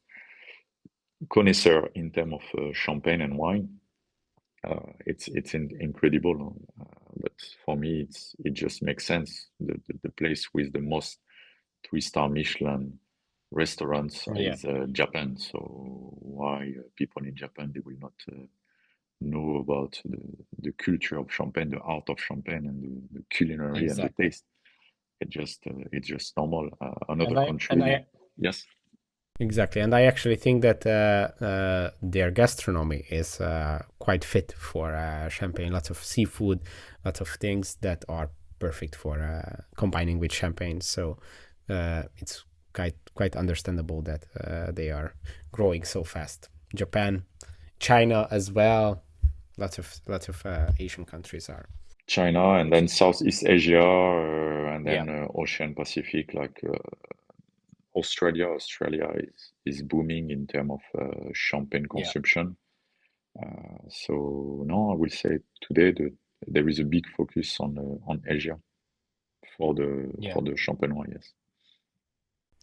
connoisseur in terms of champagne and wine. It's incredible, but for me, it just makes sense. The place with the most three-star Michelin restaurants Yeah, is Japan. So why people in Japan they will not know about the culture of champagne, the art of champagne, and the culinary and the exactly. taste? It's just normal. And Another I and country, I yes. Exactly, and I actually think that their gastronomy is quite fit for champagne. Lots of seafood, lots of things that are perfect for combining with champagne. So it's quite understandable that they are growing so fast. Japan, China as well. Lots of Asian countries are. China and then Southeast Asia and Yeah, then Ocean Pacific like Australia. Australia is booming in terms of champagne yeah, consumption. So no, I will say today there is a big focus on Asia for the yeah. for the champenois. Yes.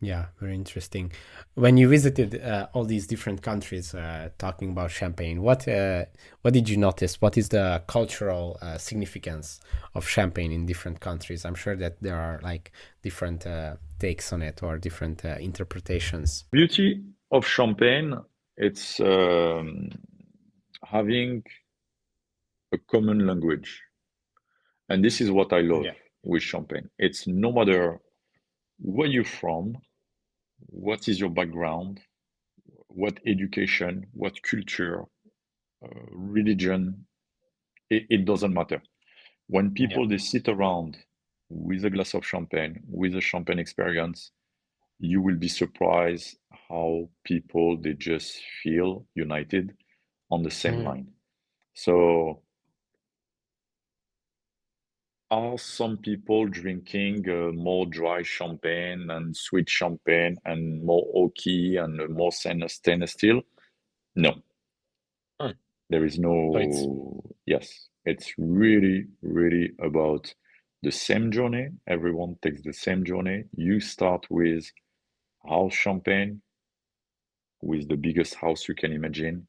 Yeah, very interesting. When you visited all these different countries, talking about Champagne, what did you notice? What is the cultural significance of Champagne in different countries? I'm sure that there are like different takes on it or different interpretations. Beauty of champagne, it's having a common language, and this is what I love Yeah, with champagne. It's no matter where you're from, what is your background, what education, what culture, religion, it doesn't matter. When yeah, people they sit around with a glass of champagne, with a champagne experience, you will be surprised how people they just feel united on the same mm, line. So are some people drinking more dry champagne and sweet champagne and more oaky and more stainless steel? No, mm. there is So it's no, yes, it's really about the same journey. Everyone takes the same journey. You start with house champagne, with the biggest house you can imagine.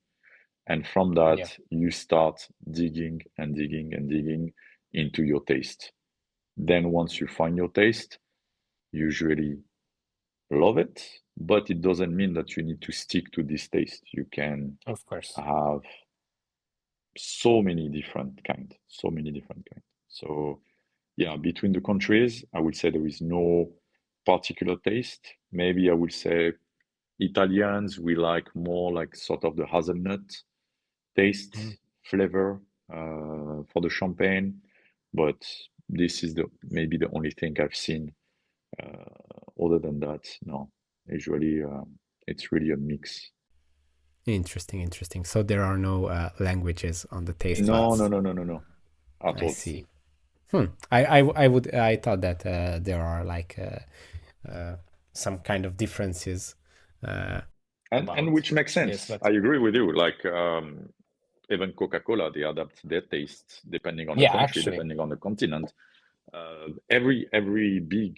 And from yeah, that, you start digging and digging and digging into your taste. Then once you find your taste, usually love it, but it doesn't mean that you need to stick to this taste. You can of course. have so many different kinds. So yeah, between the countries, I would say there is no particular taste. Maybe I would say Italians, we like more like sort of the hazelnut taste, Mm. flavor for the champagne, but this is the maybe the only thing I've seen. Other than that, no. Usually, it's really a mix. Interesting, interesting. So there are no languages on the taste No, no, buds. no, no, no, no, at I all. see. I thought that there are like some kind of differences uh, And about which makes this, sense. but I agree with you. Like even Coca-Cola, they adapt their tastes depending on the yeah, country, actually, depending on the continent. Every big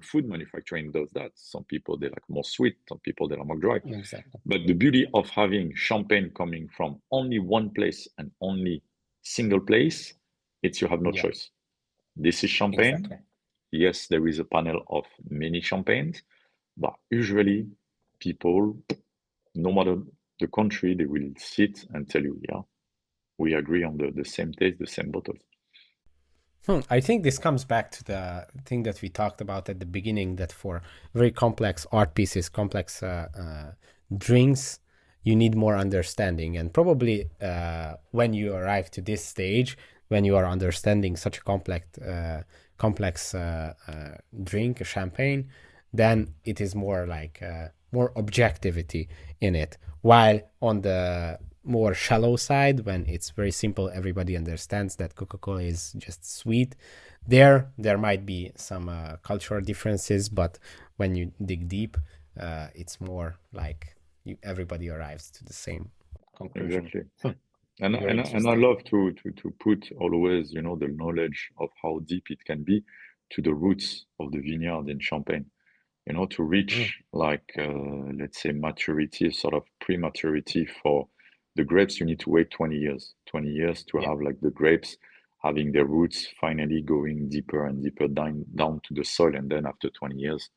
food manufacturing does that. Some people they like more sweet, some people they like more dry. exactly. But the beauty of having champagne coming from only one place and only single place, it's you have no Yeah, choice. This is champagne. exactly. Yes, there is a panel of many champagnes, but usually people, no matter the country, they will sit and tell you, yeah, we agree on the same taste, the same bottles. I think this comes back to the thing that we talked about at the beginning, that for very complex art pieces, complex drinks, you need more understanding. And probably when you arrive to this stage, when you are understanding such a complex drink, a champagne, then it is more like more objectivity in it. While on the more shallow side, when it's very simple, everybody understands that Coca-Cola is just sweet. There might be some cultural differences, but when you dig deep, it's more like everybody arrives to the same conclusion. Exactly. And Very I interesting. love to put always, the knowledge of how deep it can be to the roots of the vineyard in Champagne. To Mm, reach like let's say maturity, sort of pre-maturity for the grapes, you need to wait 20 years. 20 years to yeah. have like the grapes having their roots finally going deeper and deeper down to the soil. And then after 20 years,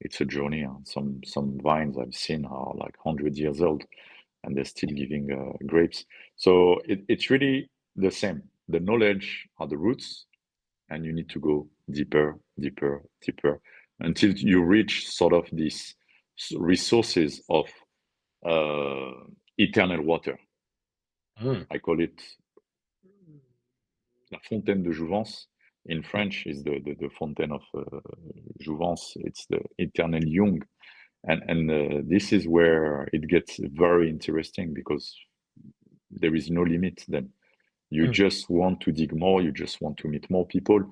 it's a journey. Huh? Some vines I've seen are like 100 years old and they're still giving grapes. So it's really the same. The knowledge are the roots, and you need to go deeper, deeper, deeper until you reach sort of these resources of uh, eternal water. Mm, I call it la fontaine de Jouvence. In French, is the fontaine of Jouvence. It's the eternal young, and this is where it gets very interesting because there is no limit then. You mm, just want to dig more, you just want to meet more people.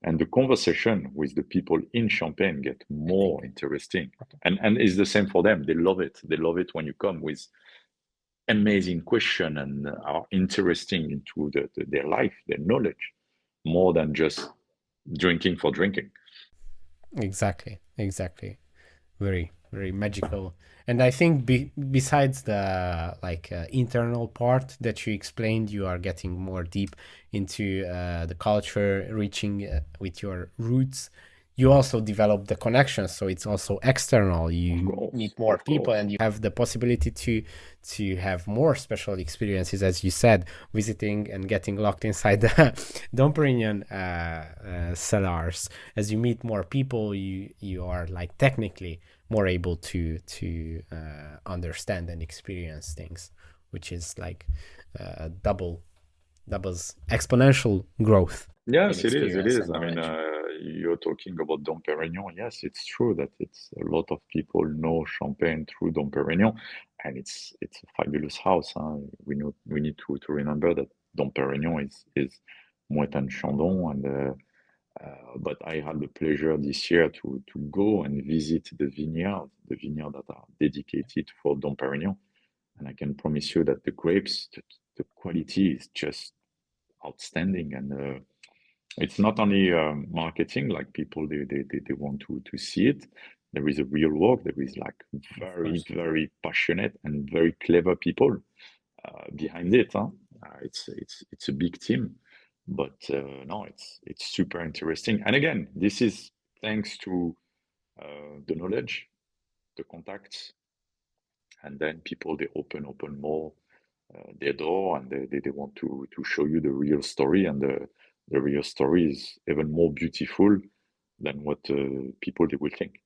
And the conversation with the people in Champagne get I think. more interesting. And it's the same for them. They love it. They love it when you come with amazing question and are interesting into their life, their knowledge, more than just drinking for drinking. Exactly. Exactly. Very magical. And I think besides the like internal part that you explained, you are getting more deep into the culture, reaching with your roots. You also develop the connections, so it's also external. Of You course, meet more of people course. and you have the possibility to have more special experiences, as you said, visiting and getting locked inside the Dom Perignon cellars. As you meet more people, you are like technically more able to understand and experience things, which is like doubles exponential growth in Yes, it is. It experience is. and I mean, knowledge. you're talking about Dom Perignon. Yes, it's true that it's a lot of people know Champagne through Dom Perignon, and it's a fabulous house. Huh? We need to remember that Dom Perignon is Moët and Chandon, and but I had the pleasure this year to go and visit the vineyard that are dedicated for Dom Perignon, and I can promise you that the grapes, the quality is just outstanding and. It's not only marketing, like people they want to see it. There is a real work. There is like Of very, course. very passionate and very clever people behind it. Huh? It's a big team, but no, it's super interesting. And again, this is thanks to the knowledge, the contacts, and then people they open more their door and they want to show you the real story and the real story is even more beautiful than what people they will think.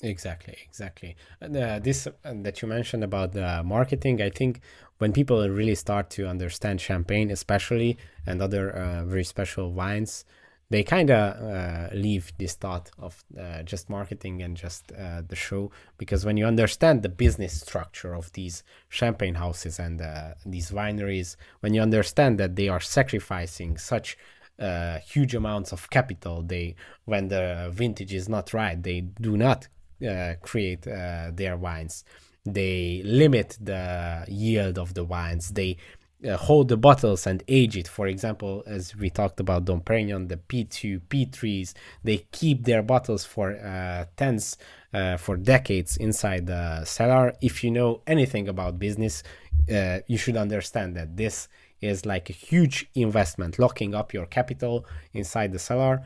Exactly. And, this that you mentioned about the marketing, I think when people really start to understand champagne, especially and other very special wines, they kind of leave this thought of just marketing and just the show, because when you understand the business structure of these champagne houses and these wineries, when you understand that they are sacrificing such huge amounts of capital, they when the vintage is not right, they do not create their wines. They limit the yield of the wines. They hold the bottles and age it. For example, as we talked about Dom Perignon, the P2, P3s, they keep their bottles for for decades inside the cellar. If you know anything about business, you should understand that this is like a huge investment, locking up your capital inside the cellar.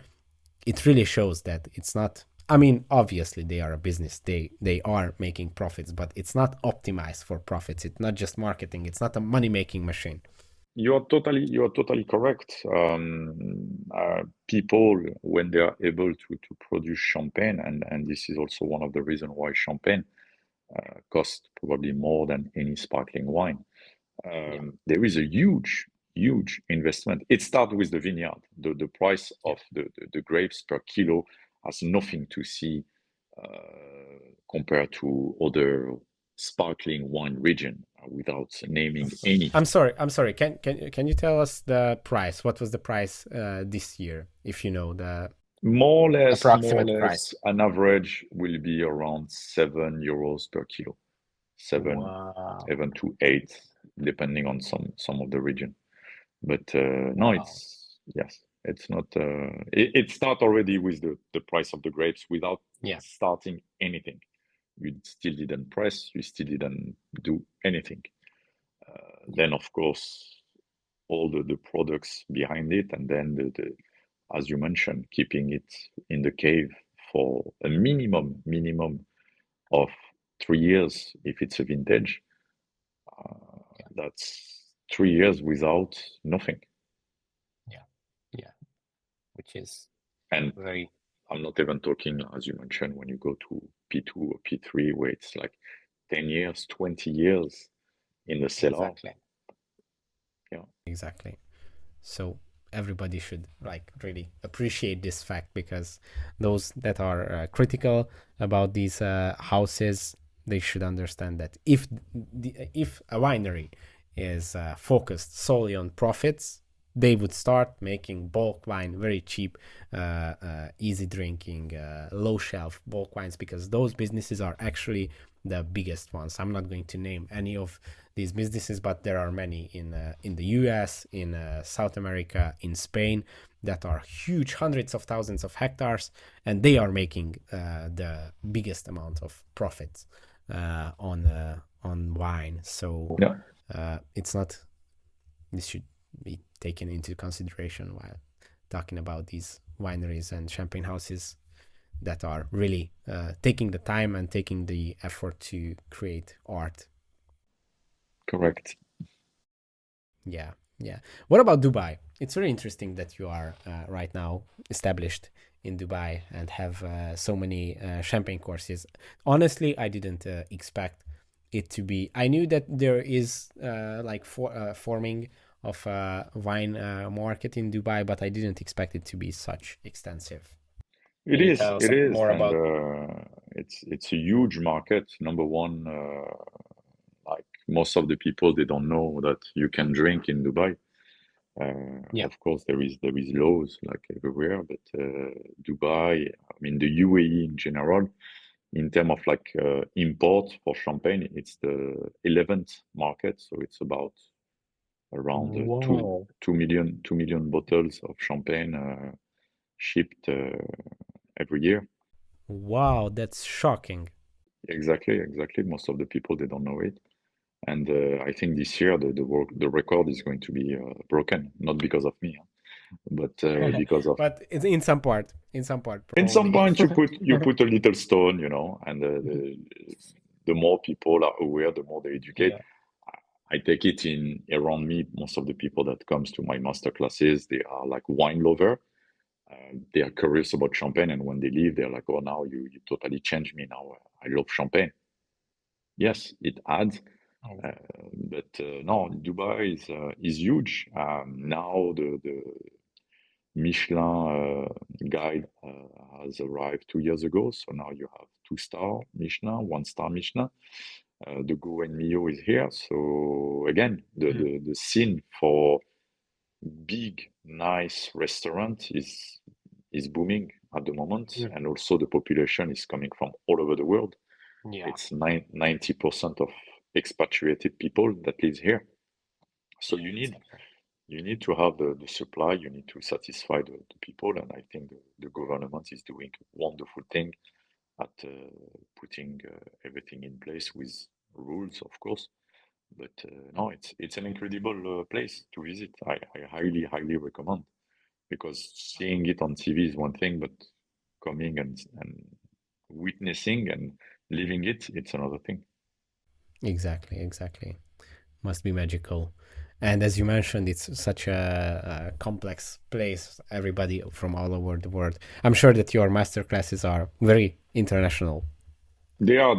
It really shows that it's not, I mean, obviously they are a business, they are making profits, but it's not optimized for profits. It's not just marketing, it's not a money making machine. You are totally correct. people, when they are able to produce champagne, and this is also one of the reasons why champagne costs probably more than any sparkling wine. There is a huge investment. It starts with the vineyard. The price of the grapes per kilo has nothing to see compared to other sparkling wine region without naming any. I'm sorry. Can you tell us the price? What was the price this year, if you know the More approximate or price? less, an average will be around €7 per kilo, seven, Wow. 7 to 8, depending on some of the region. But no, Wow. it's not. It start already with the price of the grapes without Yeah. starting anything. You still didn't press, you still didn't do anything. Then, of course, all the products behind it, and then as you mentioned, keeping it in the cave for a minimum of 3 years if it's a vintage. That's 3 years without nothing. Yeah. Yeah. Which is And very I'm not even talking, as you mentioned, when you go to P2 or P3, where it's like 10 years, 20 years in the cellar. exactly. Yeah, Exactly. So everybody should like really appreciate this fact, because those that are critical about these houses, they should understand that if a winery is focused solely on profits, they would start making bulk wine very cheap, easy drinking, low shelf bulk wines, because those businesses are actually the biggest ones. I'm not going to name any of these businesses, but there are many in the US, in South America, in Spain, that are huge, hundreds of thousands of hectares, and they are making the biggest amount of profits on wine. So yeah, it's not. This should be taken into consideration while talking about these wineries and champagne houses that are really taking the time and taking the effort to create art. correct. Yeah, yeah. What about Dubai? It's very interesting that you are right now established in Dubai and have so many champagne courses. Honestly, I didn't expect it to be. I knew that there is forming of a wine market in Dubai, but I didn't expect it to be such extensive. Can you tell us It is, more and about? it's a huge market. Number one, like most of the people, they don't know that you can drink in Dubai. Yeah. Of course, there is laws like everywhere, but Dubai, I mean the UAE in general, in terms of like import for champagne, it's the 11th market, so it's about around Wow. 2 million bottles of champagne shipped every year. Wow, that's shocking. Exactly. Most of the people they don't know it, and I think this year the record is going to be broken, not because of me, huh, but because of. But it's in some part In some probably. point, you put a little stone, and the more people are aware, the more they educate. Yeah. I take it in around me. Most of the people that comes to my master classes, they are like wine lover. They are curious about champagne, and when they leave, they're like, "Oh, now you totally changed me. Now I love champagne." Yes, it adds, Oh, uh, but no, Dubai is huge. Now the Michelin guide has arrived 2 years ago, so now you have 2-star Michelin, 1-star Michelin. The Go and Mio is here. So again, the scene for big, nice restaurant is booming at the moment, yeah. and also the population is coming from all over the world. Yeah. It's 90% of expatriated people that lives here. So Yeah, exactly. you need to have the supply, you need to satisfy the people, and I think the government is doing a wonderful thing at putting everything in place with rules, of course. But no, it's an incredible place to visit. I highly recommend, because seeing it on TV is one thing, but coming and witnessing and living it, it's another thing. Exactly. Must be magical. And as you mentioned, it's such a complex place. Everybody from all over the world. I'm sure that your master classes are very international. They are.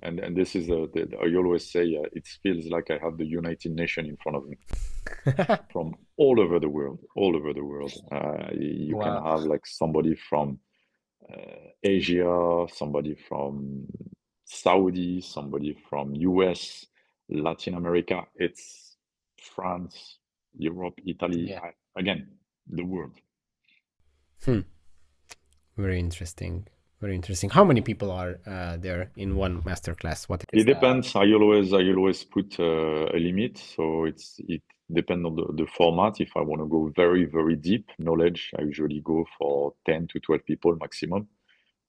And this is I always say it feels like I have the United Nations in front of me from all over the world, all over the world. You can Wow. have like somebody from Asia, somebody from Saudi, somebody from US, Latin America. It's France, Europe, Italy, Yeah. again, the world. Hmm. Very interesting. Very interesting. How many people are there in one master class? What It is the depends. I always put a limit, so it depends on the format. If I want to go very, very deep knowledge, I usually go for 10 to 12 people maximum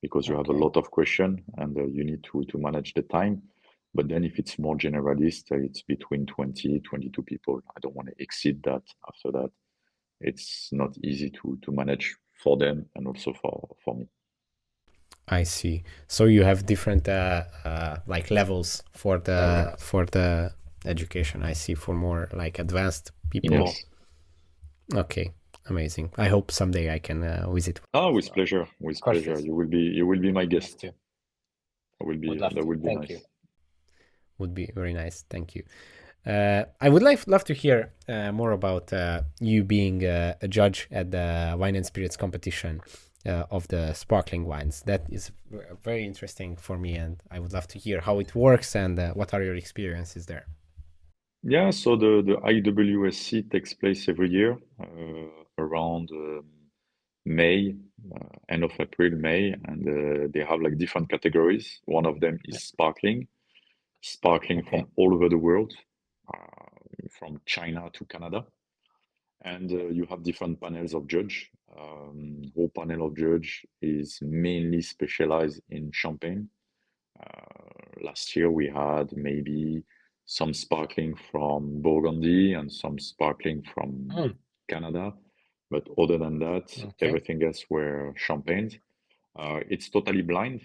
because you have a okay? lot of question and you need to manage the time. But then if it's more generalist, it's between 20, 22 people. I don't want to exceed that. After that, it's not easy to manage for them and also for me. I see. So you have different like levels Correct. for the education. I see for more like advanced people. Yes. Okay, amazing. I hope someday I can visit Ah, as with well. pleasure. With pleasure. Courses. You will be my Love guest. to. Would love That to. will be Thank you. nice. Would be very nice. Thank you. I would love to hear more about you being a judge at the wine and spirits competition of the sparkling wines. That is very interesting for me, and I would love to hear how it works and what are your experiences there. Yeah, so the IWSC takes place every year around May, end of April, May, and they have like different categories. One of them is Yeah. sparkling Okay. from all over the world, from China to Canada. And you have different panels of judge. Whole panel of judge is mainly specialized in champagne. Last year we had maybe some sparkling from Burgundy and some sparkling from Mm, Canada, but other than that, okay. everything else were champagnes. It's totally blind.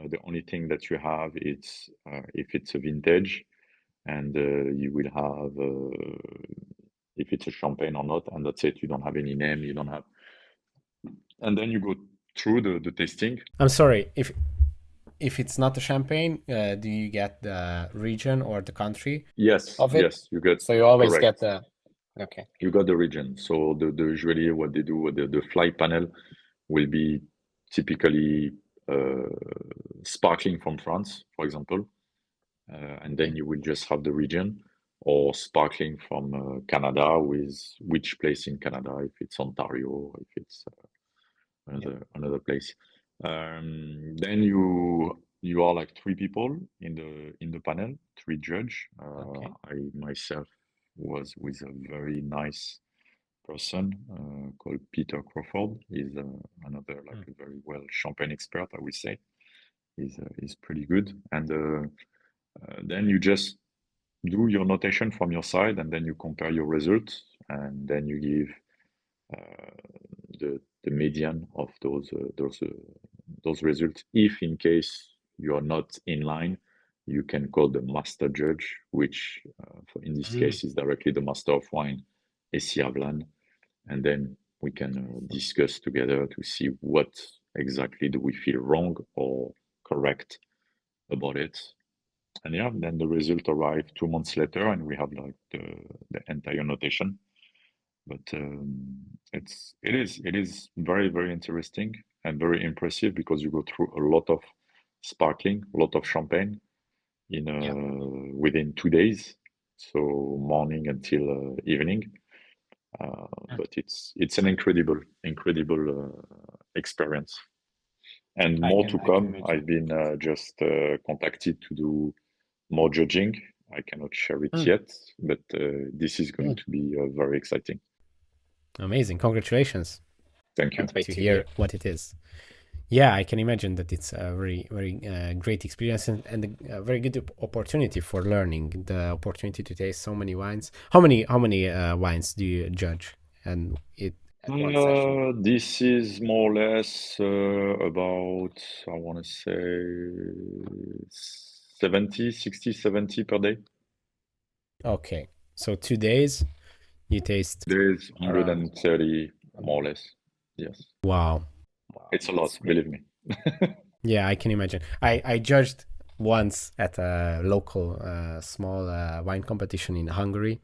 The only thing that you have is if it's a vintage, and you will have if it's a champagne or not, and that's it. You don't have any name. You don't have, and then you go through the tasting. I'm sorry if it's not a champagne. Do you get the region or the country Yes, of it? yes, you got So you always get correct. the okay. You got the region. So the usually what they do, the fly panel will be typically uh, sparkling from France, for example, and then you will just have the region, or sparkling from Canada with which place in Canada, if it's Ontario, if it's Yeah. another place. Then you are like three people in the panel, three judge. Okay. I myself was with a very nice person called Peter Crawford. He's another like Mm, a very well champagne expert, I would say. He's pretty good. And then you just do your notation from your side, and then you compare your results, and then you give the median of those results. If in case you are not in line, you can call the master judge, which for in this mm, case is directly the master of wine, Essi Avlan, and then we can discuss together to see what exactly do we feel wrong or correct about it. And yeah, then the result arrive 2 months later, and we have like the entire notation. But it is very very interesting and very impressive because you go through a lot of sparkling, a lot of champagne in yeah. within 2 days, so morning until evening. Mm. But it's an incredible experience, and more to I can come. imagine. I've been just contacted to do more judging. I cannot share it Mm, yet, but this is going mm. to be very exciting. Amazing. Congratulations. Thank you. Can't wait to hear what it is. Yeah, I can imagine that it's a very great experience and a very good opportunity for learning. The opportunity to taste so many wines. How many wines do you judge and it at one session? This is more or less about, I want to say 70, 60, 70 per day. Okay. So 2 days you taste There is around. 130 more or less. Yes. Wow. It's a lot, That's great. believe me. Yeah, I can imagine. I judged once at a local small wine competition in Hungary,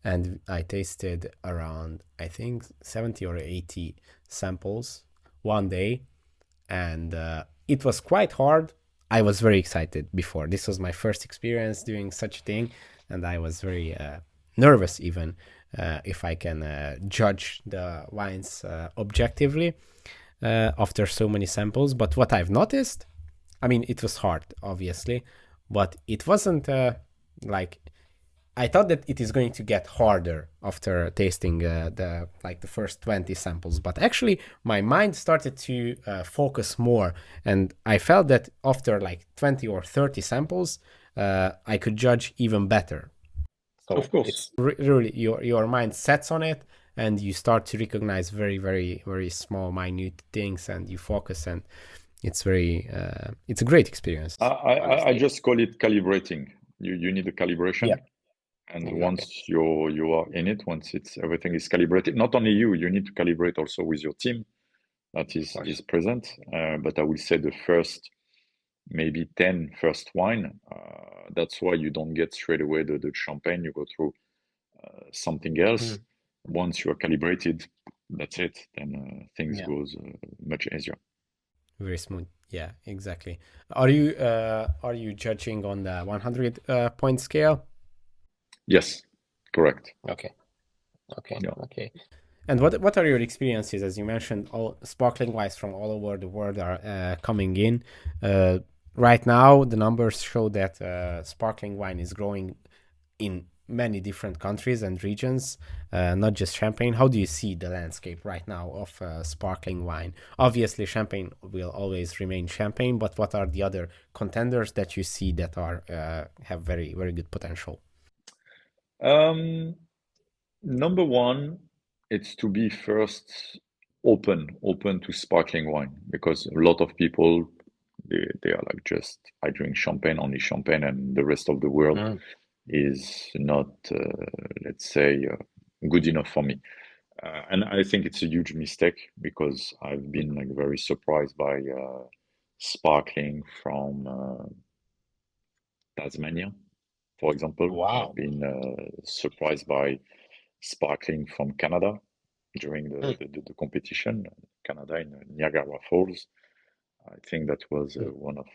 and I tasted around, I think, 70 or 80 samples one day, and it was quite hard. I was very excited before. This was my first experience doing such a thing, and I was very nervous even if I can judge the wines objectively after so many samples. But what I've noticed, I mean, it was hard, obviously, but it wasn't like I thought that it is going to get harder after tasting the first 20 samples, but actually my mind started to focus more, and I felt that after like 20 or 30 samples, I could judge even better. Of So course. it's really your mind sets on it, and you start to recognize very very very small minute things, and you focus, and it's a great experience, I honestly. just call it calibrating. You need a calibration. Yeah, And exactly. once you are in it, once it's everything is calibrated, not only you need to calibrate also with your team that Of course. is present. But I will say the first maybe 10 first wine, that's why you don't get straight away the champagne. You go through something else. Mm, Once you are calibrated, that's it. Then things yeah, goes much easier. very smooth. Yeah, exactly. Are you judging on the 100 point scale? Yes, correct. Okay, okay, Yeah. okay. And what are your experiences? As you mentioned, all sparkling wines from all over the world are coming in. Uh, right now, the numbers show that sparkling wine is growing in many different countries and regions, not just Champagne. How do you see the landscape right now of sparkling wine? Obviously, Champagne will always remain Champagne, but what are the other contenders that you see that are have very very good potential? Um, Number one, it's to be first open to sparkling wine because a lot of people they are like just I drink champagne, only champagne, and the rest of the world Mm, is not, let's say, good enough for me. And I think it's a huge mistake because I've been like very surprised by sparkling from Tasmania, for example. I've wow. been surprised by sparkling from Canada during Mm, the competition, Canada in Niagara Falls. I think that was mm, one of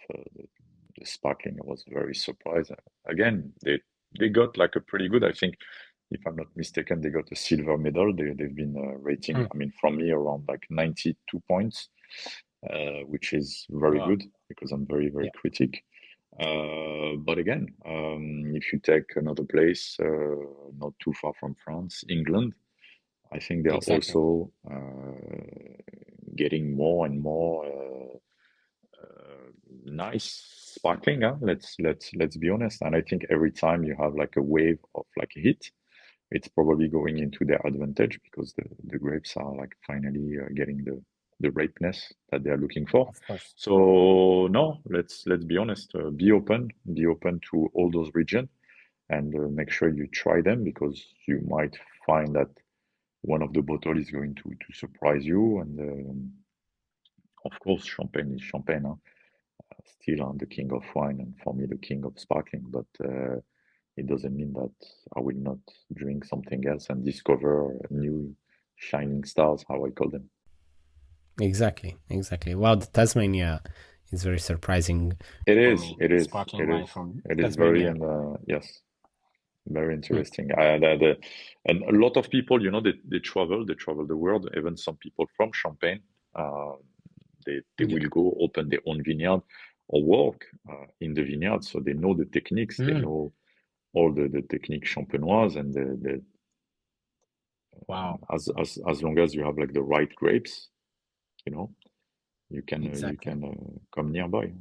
the sparkling. I was very surprised. Again, they got like a pretty good. I think, if I'm not mistaken, they got a silver medal. They've been rating. mm. I mean, from me around like 92 points, which is very Wow. good because I'm very very Yeah, critic. But again, if you take another place, not too far from France, England, I think they are exactly. also getting more and more nice sparkling. Huh? Let's be honest. And I think every time you have like a wave of like a hit, it's probably going into their advantage because the grapes are like finally getting the ripeness that they are looking for. Of course. So no, let's be honest. Be open to all those regions, and make sure you try them because you might find that one of the bottle is going to surprise you. And of course, champagne is champagne. Huh? Still, I'm the king of wine, and for me, the king of sparkling. But it doesn't mean that I will not drink something else and discover new shining stars, how I call them. Exactly, exactly. Wow, the Tasmania is very surprising It for is, me. it is, Sparkling it wine is, from it is very, Tasmania. and yes, very Hmm. interesting. And a lot of people, they travel the world. Even some people from Champagne, uh, they Yeah. will go open their own vineyard or work in the vineyard, so they know the techniques, they Mm. know all the techniques champenoise, and Wow, as long as you have like the right grapes, you know, you exactly. can come nearby.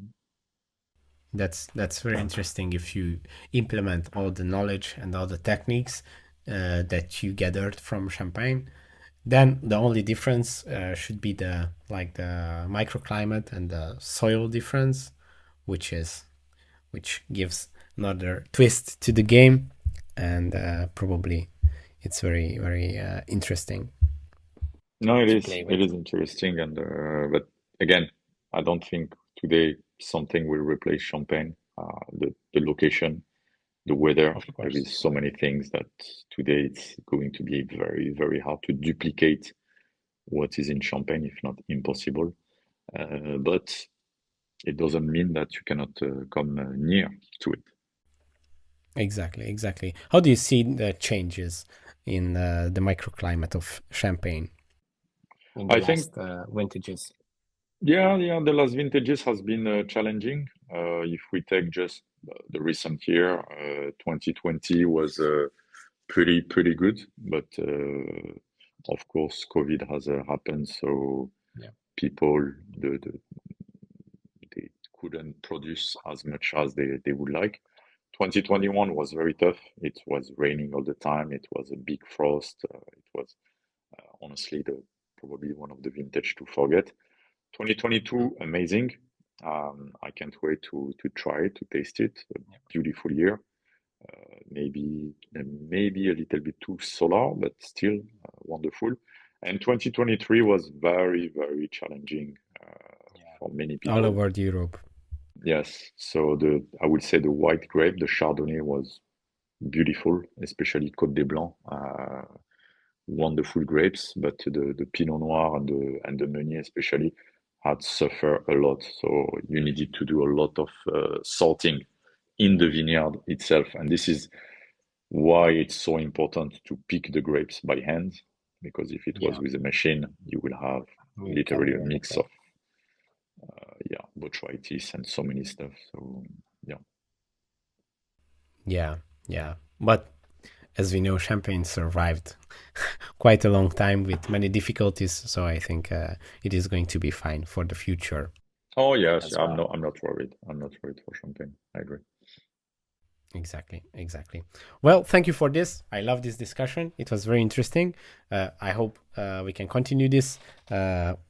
That's very interesting if you implement all the knowledge and all the techniques that you gathered from Champagne. Then the only difference should be the microclimate and the soil difference, which gives another twist to the game. and probably it's very, very interesting No, it to is. play It with. is interesting, and but again, I don't think today something will replace champagne. The location, the weather. Of There course. is so many things that today it's going to be very, very hard to duplicate what is in Champagne, if not impossible. But it doesn't mean that you cannot come near to it. Exactly, exactly. How do you see the changes in the microclimate of Champagne in the I think, last vintages? yeah, the last vintages has been challenging. If we take just the recent year, 2020 was pretty good, but of course, COVID has happened, so Yeah. people they couldn't produce as much as they would like. 2021 was very tough. It was raining all the time. It was a big frost. It was honestly the probably one of the vintage to forget. 2022, amazing. I can't wait to try it, to taste it. A beautiful year. Maybe a little bit too solar, but still wonderful. And 2023 was very challenging for many All people. over Europe. Yes, so I would say the white grape, the Chardonnay was beautiful, especially Côte des Blancs, wonderful grapes, but the Pinot Noir and the Meunier especially had suffered a lot. So you needed to do a lot of sorting in the vineyard itself, and this is why it's so important to pick the grapes by hand, because if it was Yeah, with a machine, you will have you can literally a do mix anything. of botrytis and so many stuff. So yeah. Yeah, yeah. But as we know, Champagne survived quite a long time with many difficulties. So I think it is going to be fine for the future Oh yes, as well. I'm not worried. I'm not worried for champagne. I agree. Exactly, exactly. Well, thank you for this. I love this discussion. It was very interesting. I hope we can continue this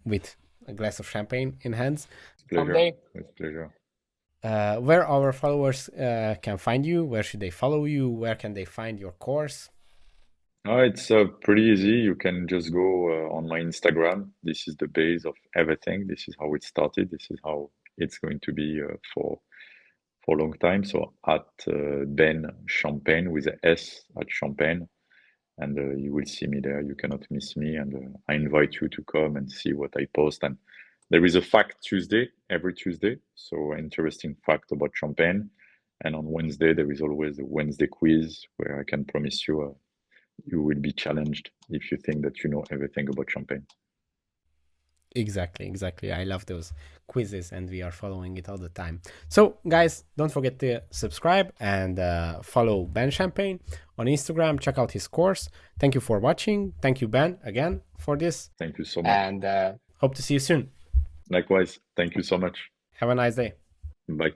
with a glass of champagne in hands It's pleasure. someday. With pleasure. Where our followers can find you, where should they follow you, where can they find your course? No, it's pretty easy. You can just go on my Instagram. This is the base of everything. This is how it started. This is how it's going to be for a long time. So at Ben Champagne with a S at Champagne, and you will see me there. You cannot miss me, and I invite you to come and see what I post. And there is a fact Tuesday every Tuesday, so interesting fact about Champagne. And on Wednesday there is always a Wednesday quiz where I can promise you you will be challenged if you think that you know everything about Champagne. Exactly, exactly. I love those quizzes and we are following it all the time. So, guys, don't forget to subscribe and follow Ben Champagne on Instagram. Check out his course. Thank you for watching. Thank you, Ben, again for this. Thank you so much. And hope to see you soon. Likewise, thank you so much. Have a nice day. Bye.